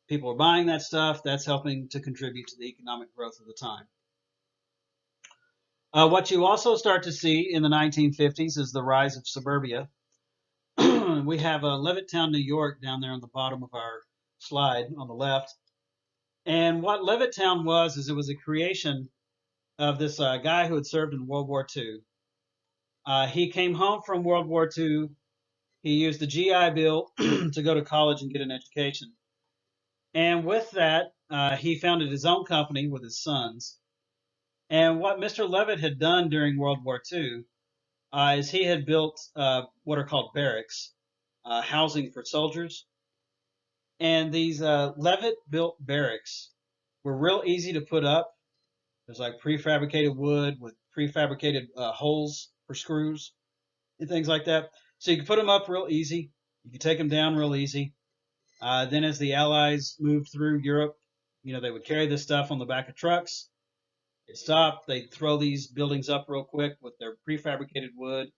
people are buying that stuff. That's helping to contribute to the economic growth of the time. What you also start to see in the 1950s is the rise of suburbia. We have Levittown, New York down there on the bottom of our slide on the left. And what Levittown was is it was a creation of this guy who had served in World War II. He came home from World War II. He used the GI Bill to go to college and get an education. And with that, he founded his own company with his sons. And what Mr. Levitt had done during World War II is he had built what are called barracks, housing for soldiers. And these Levitt built barracks were real easy to put up. There's like prefabricated wood with prefabricated holes for screws and things like that. So you could put them up real easy. You could take them down real easy. Then as the Allies moved through Europe, they would carry this stuff on the back of trucks. They'd stop. They'd throw these buildings up real quick with their prefabricated wood,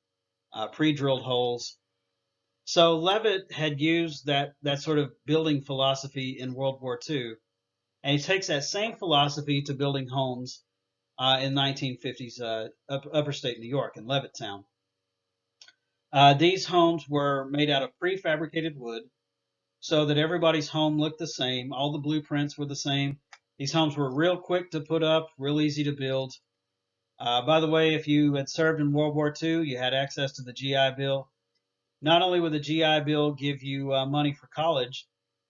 pre-drilled holes. So Levitt had used that sort of building philosophy in World War II, and he takes that same philosophy to building homes in 1950s upper state New York in Levittown. These homes were made out of prefabricated wood so that everybody's home looked the same. All the blueprints were the same. These homes were real quick to put up, real easy to build. By the way, if you had served in World War II, you had access to the GI Bill. Not only would the GI Bill give you money for college,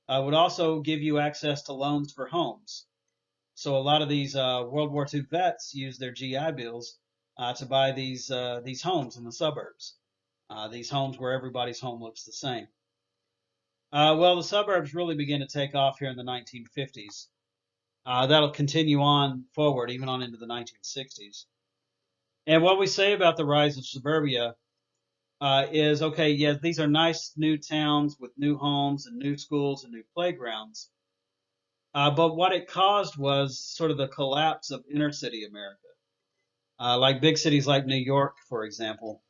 it would also give you access to loans for homes. So a lot of these World War II vets used their GI Bills to buy these homes in the suburbs. These homes where everybody's home looks the same. Well, the suburbs really began to take off here in the 1950s. That'll continue on forward, even on into the 1960s. And what we say about the rise of suburbia is, okay, yeah, these are nice new towns with new homes and new schools and new playgrounds. But what it caused was sort of the collapse of inner city America. Like big cities like New York, for example.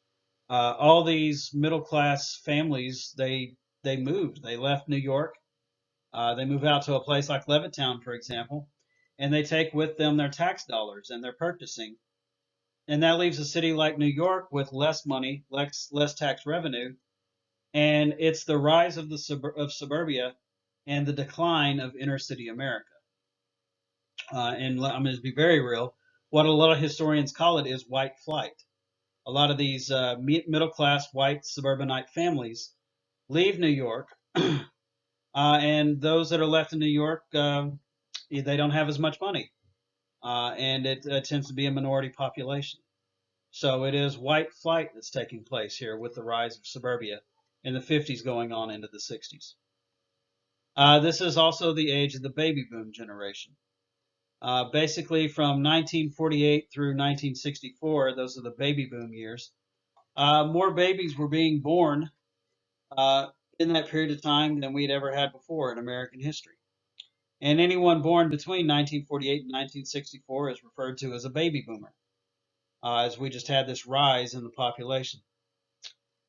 All these middle class families, they moved. They left New York. They move out to a place like Levittown, for example, and they take with them their tax dollars and their purchasing. And that leaves a city like New York with less money, less tax revenue. And it's the rise of of suburbia and the decline of inner city America. And I'm going to be very real. What a lot of historians call it is white flight. A lot of these middle class white suburbanite families leave New York, and those that are left in New York, they don't have as much money, and it tends to be a minority population. So it is white flight that's taking place here with the rise of suburbia in the 50s going on into the 60s. This is also the age of the baby boom generation. Basically, from 1948 through 1964, those are the baby boom years. More babies were being born in that period of time than we'd ever had before in American history. And anyone born between 1948 and 1964 is referred to as a baby boomer, as we just had this rise in the population.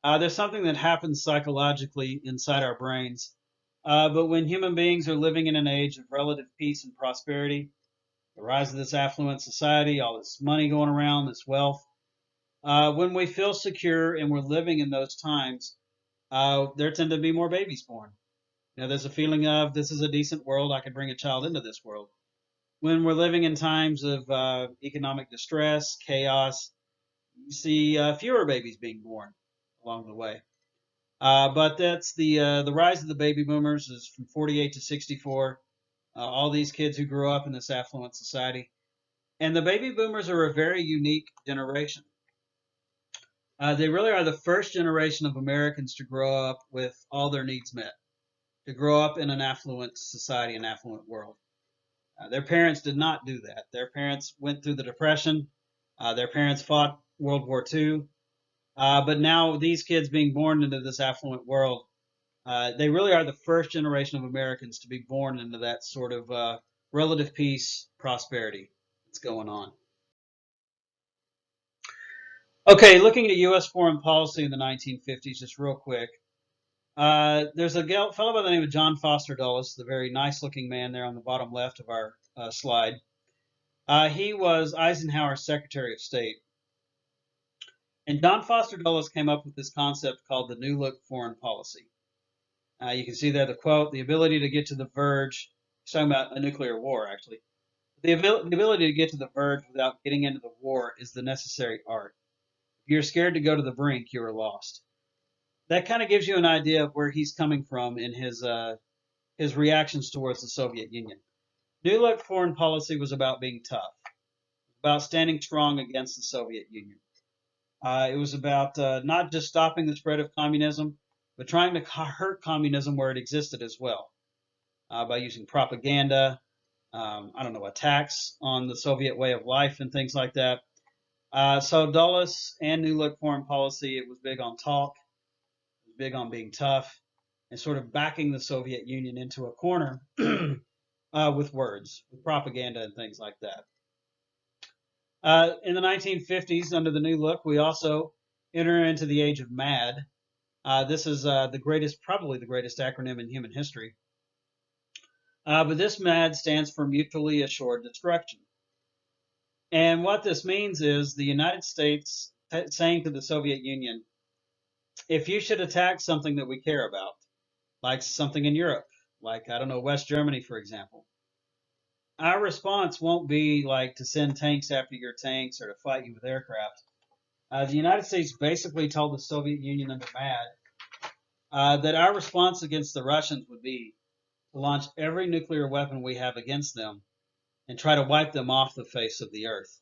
There's something that happens psychologically inside our brains, but when human beings are living in an age of relative peace and prosperity, the rise of this affluent society, all this money going around, this wealth, when we feel secure and we're living in those times, there tend to be more babies born. There's a feeling of this is a decent world. I could bring a child into this world. When we're living in times of economic distress, chaos, you see fewer babies being born along the way. But that's the rise of the baby boomers is from 48 to 64. All these kids who grew up in this affluent society. And the baby boomers are a very unique generation. They really are the first generation of Americans to grow up with all their needs met, to grow up in an affluent society, an affluent world. Their parents did not do that. Their parents went through the Depression. Their parents fought World War II. But now these kids being born into this affluent world, they really are the first generation of Americans to be born into that sort of relative peace, prosperity that's going on. Okay, looking at U.S. foreign policy in the 1950s, just real quick. There's a fellow by the name of John Foster Dulles, the very nice-looking man there on the bottom left of our slide. He was Eisenhower's Secretary of State. And John Foster Dulles came up with this concept called the New Look foreign policy. You can see there the quote, the ability to get to the verge He's talking about a nuclear war, actually. The ability to get to the verge without getting into the war is the necessary art. If you're scared to go to the brink, you are lost. That kind of gives you an idea of where he's coming from in his reactions towards the Soviet Union. New Look foreign policy was about being tough, about standing strong against the Soviet Union. It was about not just stopping the spread of communism, but trying to hurt communism where it existed as well, by using propaganda, I don't know, attacks on the Soviet way of life and things like that. So Dulles and New Look foreign policy, it was big on talk, it was big on being tough, and sort of backing the Soviet Union into a corner with words, with propaganda and things like that. In the 1950s, under the New Look, we also enter into the age of MAD. This is the greatest, probably the greatest acronym in human history. But this MAD stands for Mutually Assured Destruction. And what this means is the United States saying to the Soviet Union, if you should attack something that we care about, like something in Europe, like, I don't know, West Germany, for example, our response won't be like to send tanks after your tanks or to fight you with aircraft. The United States basically told the Soviet Union under MAD that our response against the Russians would be to launch every nuclear weapon we have against them and try to wipe them off the face of the earth.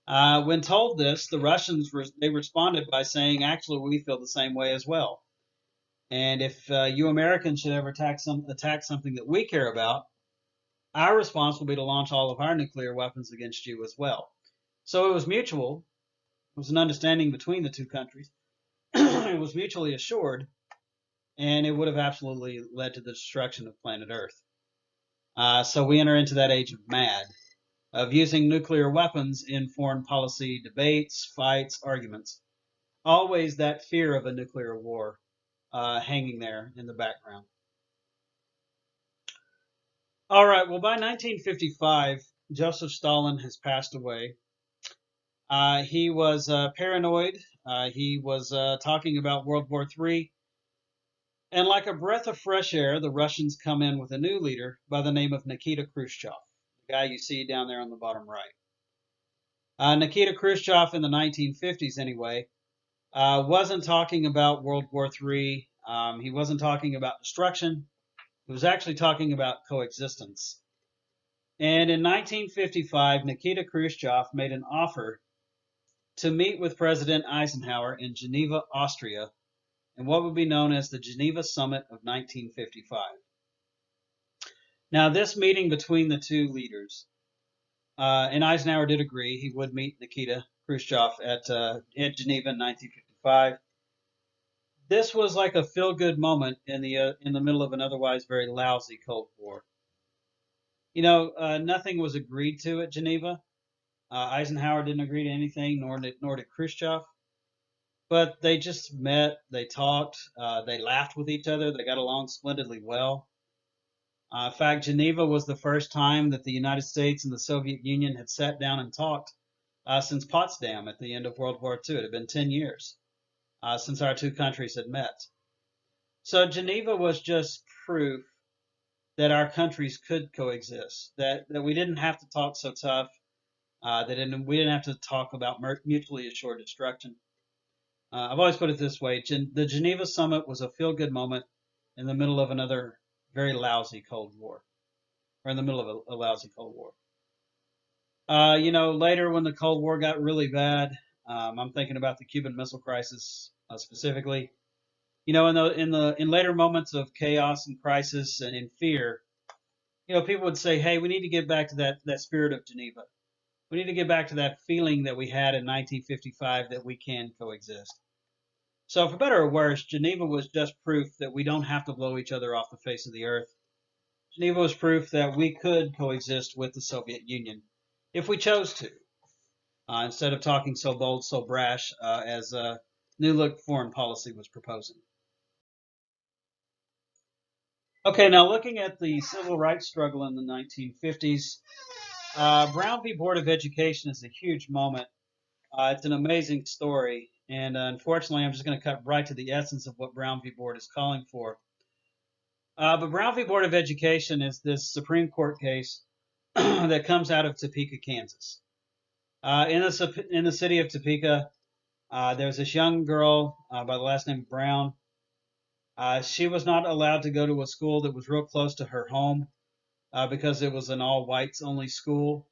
When told this, the Russians they responded by saying, actually, we feel the same way as well. And if you Americans should ever attack something that we care about, our response will be to launch all of our nuclear weapons against you as well. So it was mutual. It was an understanding between the two countries. It was mutually assured, and it would have absolutely led to the destruction of planet Earth. So we enter into that age of MAD, of using nuclear weapons in foreign policy debates, fights, arguments. Always that fear of a nuclear war hanging there in the background. All right, well, by 1955, Joseph Stalin has passed away. He was paranoid. He was talking about World War III. And like a breath of fresh air, the Russians come in with a new leader by the name of Nikita Khrushchev, the guy you see down there on the bottom right. Nikita Khrushchev in the 1950s, anyway, wasn't talking about World War III. He wasn't talking about destruction. He was actually talking about coexistence. And in 1955, Nikita Khrushchev made an offer to meet with President Eisenhower in Geneva, Austria, in what would be known as the Geneva Summit of 1955. Now, this meeting between the two leaders, and Eisenhower did agree he would meet Nikita Khrushchev at Geneva in 1955. This was like a feel-good moment in the middle of an otherwise very lousy Cold War. You know, nothing was agreed to at Geneva. Eisenhower didn't agree to anything, nor did Khrushchev. But they just met, they talked, they laughed with each other, they got along splendidly well. In fact, Geneva was the first time that the United States and the Soviet Union had sat down and talked since Potsdam at the end of World War II. It had been 10 years since our two countries had met. So Geneva was just proof that our countries could coexist, that we didn't have to talk so tough, we didn't have to talk about mutually assured destruction. I've always put it this way, the Geneva Summit was a feel-good moment in the middle of another very lousy Cold War, or in the middle of a lousy Cold War. You know, later when the Cold War got really bad, I'm thinking about the Cuban Missile Crisis specifically. You know, in later moments of chaos and crisis and in fear, you know, people would say, "Hey, we need to get back to that spirit of Geneva. We need to get back to that feeling that we had in 1955 that we can coexist." So, for better or worse, Geneva was just proof that we don't have to blow each other off the face of the earth. Geneva was proof that we could coexist with the Soviet Union if we chose to, instead of talking so bold, so brash as New Look foreign policy was proposing. Okay, now looking at the civil rights struggle in the 1950s, Brown v. Board of Education is a huge moment. It's an amazing story, and unfortunately, I'm just going to cut right to the essence of what Brown v. Board is calling for. But Brown v. Board of Education is this Supreme Court case that comes out of Topeka, Kansas. In the city of Topeka, there's this young girl by the last name Brown. She was not allowed to go to a school that was real close to her home because it was an all whites only school.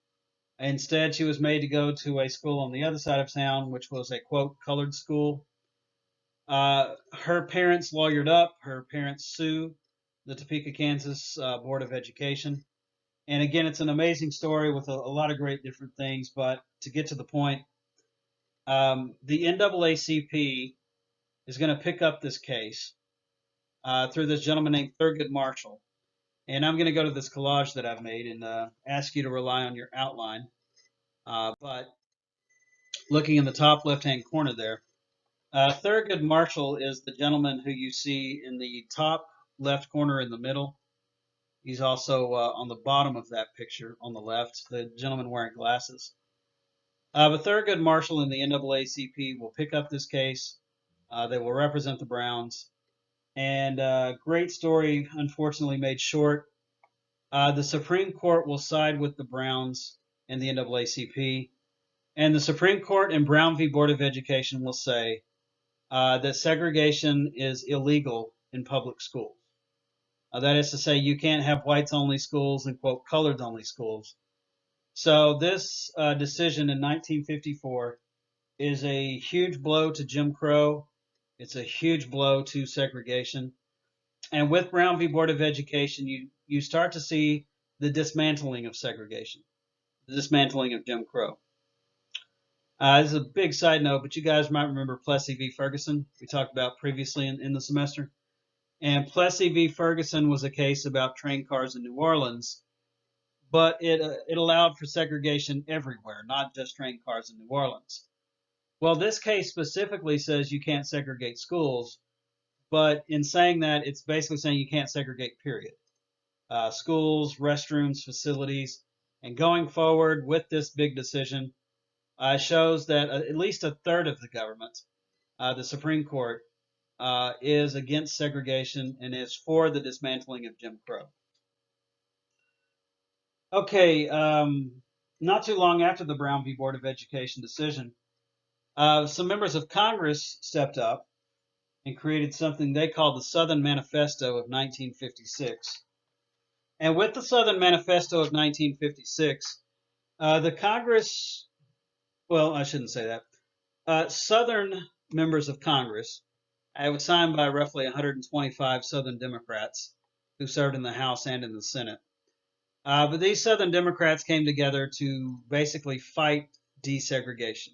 Instead, she was made to go to a school on the other side of town, which was a quote colored school. Her parents lawyered up. Her parents sued the Topeka, Kansas Board of Education. And again, it's an amazing story with a lot of great different things. But to get to the point, the NAACP is going to pick up this case through this gentleman named Thurgood Marshall. And I'm going to go to this collage that I've made and ask you to rely on your outline. But looking in the top left-hand corner there, Thurgood Marshall is the gentleman who you see in the top left corner in the middle. He's also on the bottom of that picture on the left, the gentleman wearing glasses. But Thurgood Marshall and the NAACP will pick up this case. They will represent the Browns. And great story, unfortunately made short. The Supreme Court will side with the Browns and the NAACP. And the Supreme Court and Brown v. Board of Education will say that segregation is illegal in public schools. That is to say, you can't have whites-only schools and, quote, coloreds-only schools. So this decision in 1954 is a huge blow to Jim Crow. It's a huge blow to segregation. And with Brown v. Board of Education, you start to see the dismantling of segregation, the dismantling of Jim Crow. This is a big side note, but you guys might remember Plessy v. Ferguson we talked about previously in the semester. And Plessy v. Ferguson was a case about train cars in New Orleans, but it allowed for segregation everywhere, not just train cars in New Orleans. Well, this case specifically says you can't segregate schools, but in saying that, it's basically saying you can't segregate, period. Schools, restrooms, facilities, and going forward with this big decision shows that at least a third of the government, the Supreme Court, is against segregation and is for the dismantling of Jim Crow. Okay, not too long after the Brown v. Board of Education decision, some members of Congress stepped up and created something they called the Southern Manifesto of 1956. And with the Southern Manifesto of 1956, the Congress, well, I shouldn't say that, Southern members of Congress, it was signed by roughly 125 Southern Democrats who served in the House and in the Senate. But these Southern Democrats came together to basically fight desegregation,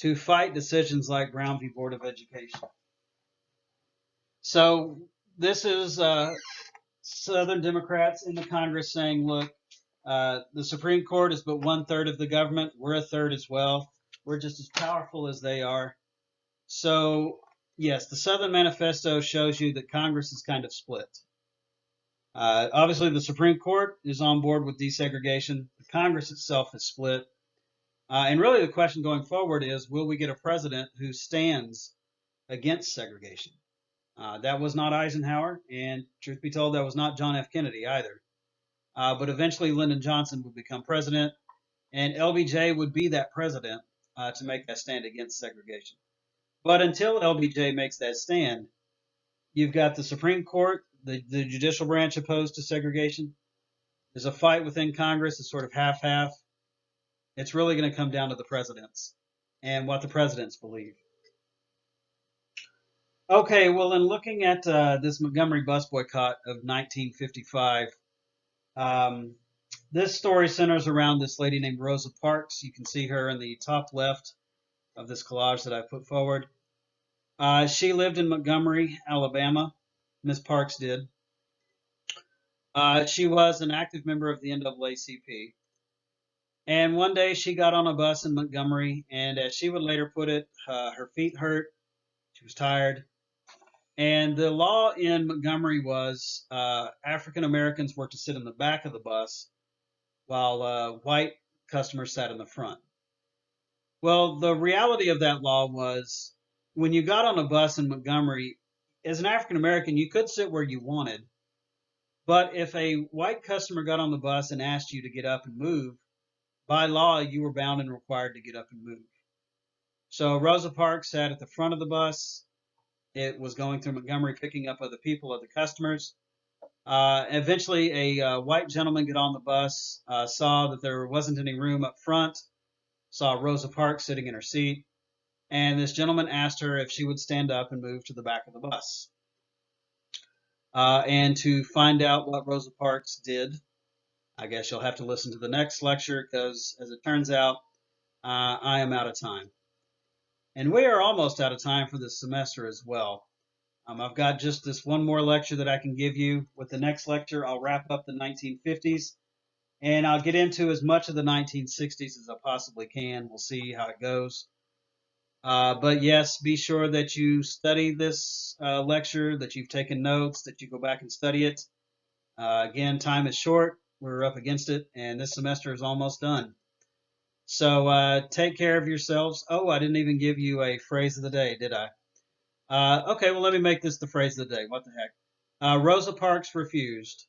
to fight decisions like Brown v. Board of Education. So this is Southern Democrats in the Congress saying, look, the Supreme Court is but 1/3 of the government. We're a third as well. We're just as powerful as they are. So, yes, the Southern Manifesto shows you that Congress is kind of split. Obviously, the Supreme Court is on board with desegregation. The Congress itself is split. And really the question going forward is, will we get a president who stands against segregation? That was not Eisenhower, and truth be told, that was not John F. Kennedy either. But eventually Lyndon Johnson would become president, and LBJ would be that president to make that stand against segregation. But until LBJ makes that stand, you've got the Supreme Court, the judicial branch opposed to segregation. There's a fight within Congress. It's sort of half-half. It's really going to come down to the presidents and what the presidents believe. Okay, well, in looking at this Montgomery bus boycott of 1955, this story centers around this lady named Rosa Parks. You can see her in the top left of this collage that I put forward. She lived in Montgomery, Alabama. Ms. Parks did. She was an active member of the NAACP. And one day she got on a bus in Montgomery, and as she would later put it, her feet hurt. She was tired. And the law in Montgomery was African Americans were to sit in the back of the bus while white customers sat in the front. Well, the reality of that law was when you got on a bus in Montgomery, as an African American, you could sit where you wanted, But if a white customer got on the bus and asked you to get up and move, by law, you were bound and required to get up and move. So Rosa Parks sat at the front of the bus. It was going through Montgomery, picking up other people, other customers. Eventually, a white gentleman got on the bus, saw that there wasn't any room up front, saw Rosa Parks sitting in her seat, and this gentleman asked her if she would stand up and move to the back of the bus. And to find out what Rosa Parks did, I guess you'll have to listen to the next lecture because, as it turns out, I am out of time. And we are almost out of time for this semester as well. I've got just this one more lecture that I can give you. With the next lecture, I'll wrap up the 1950s, and I'll get into as much of the 1960s as I possibly can. We'll see how it goes. But yes, be sure that you study this lecture, that you've taken notes, that you go back and study it. Again, time is short. We're up against it, and this semester is almost done. So take care of yourselves. Oh, I didn't even give you a phrase of the day, did I? Okay, well, let me make this the phrase of the day. What the heck? Rosa Parks refused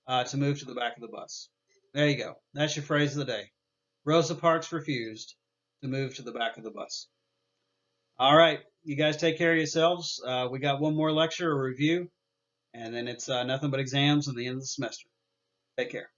to move to the back of the bus. There you go. That's your phrase of the day. Rosa Parks refused to move to the back of the bus. All right, you guys take care of yourselves. We got one more lecture, a review, and then it's nothing but exams at the end of the semester. Take care.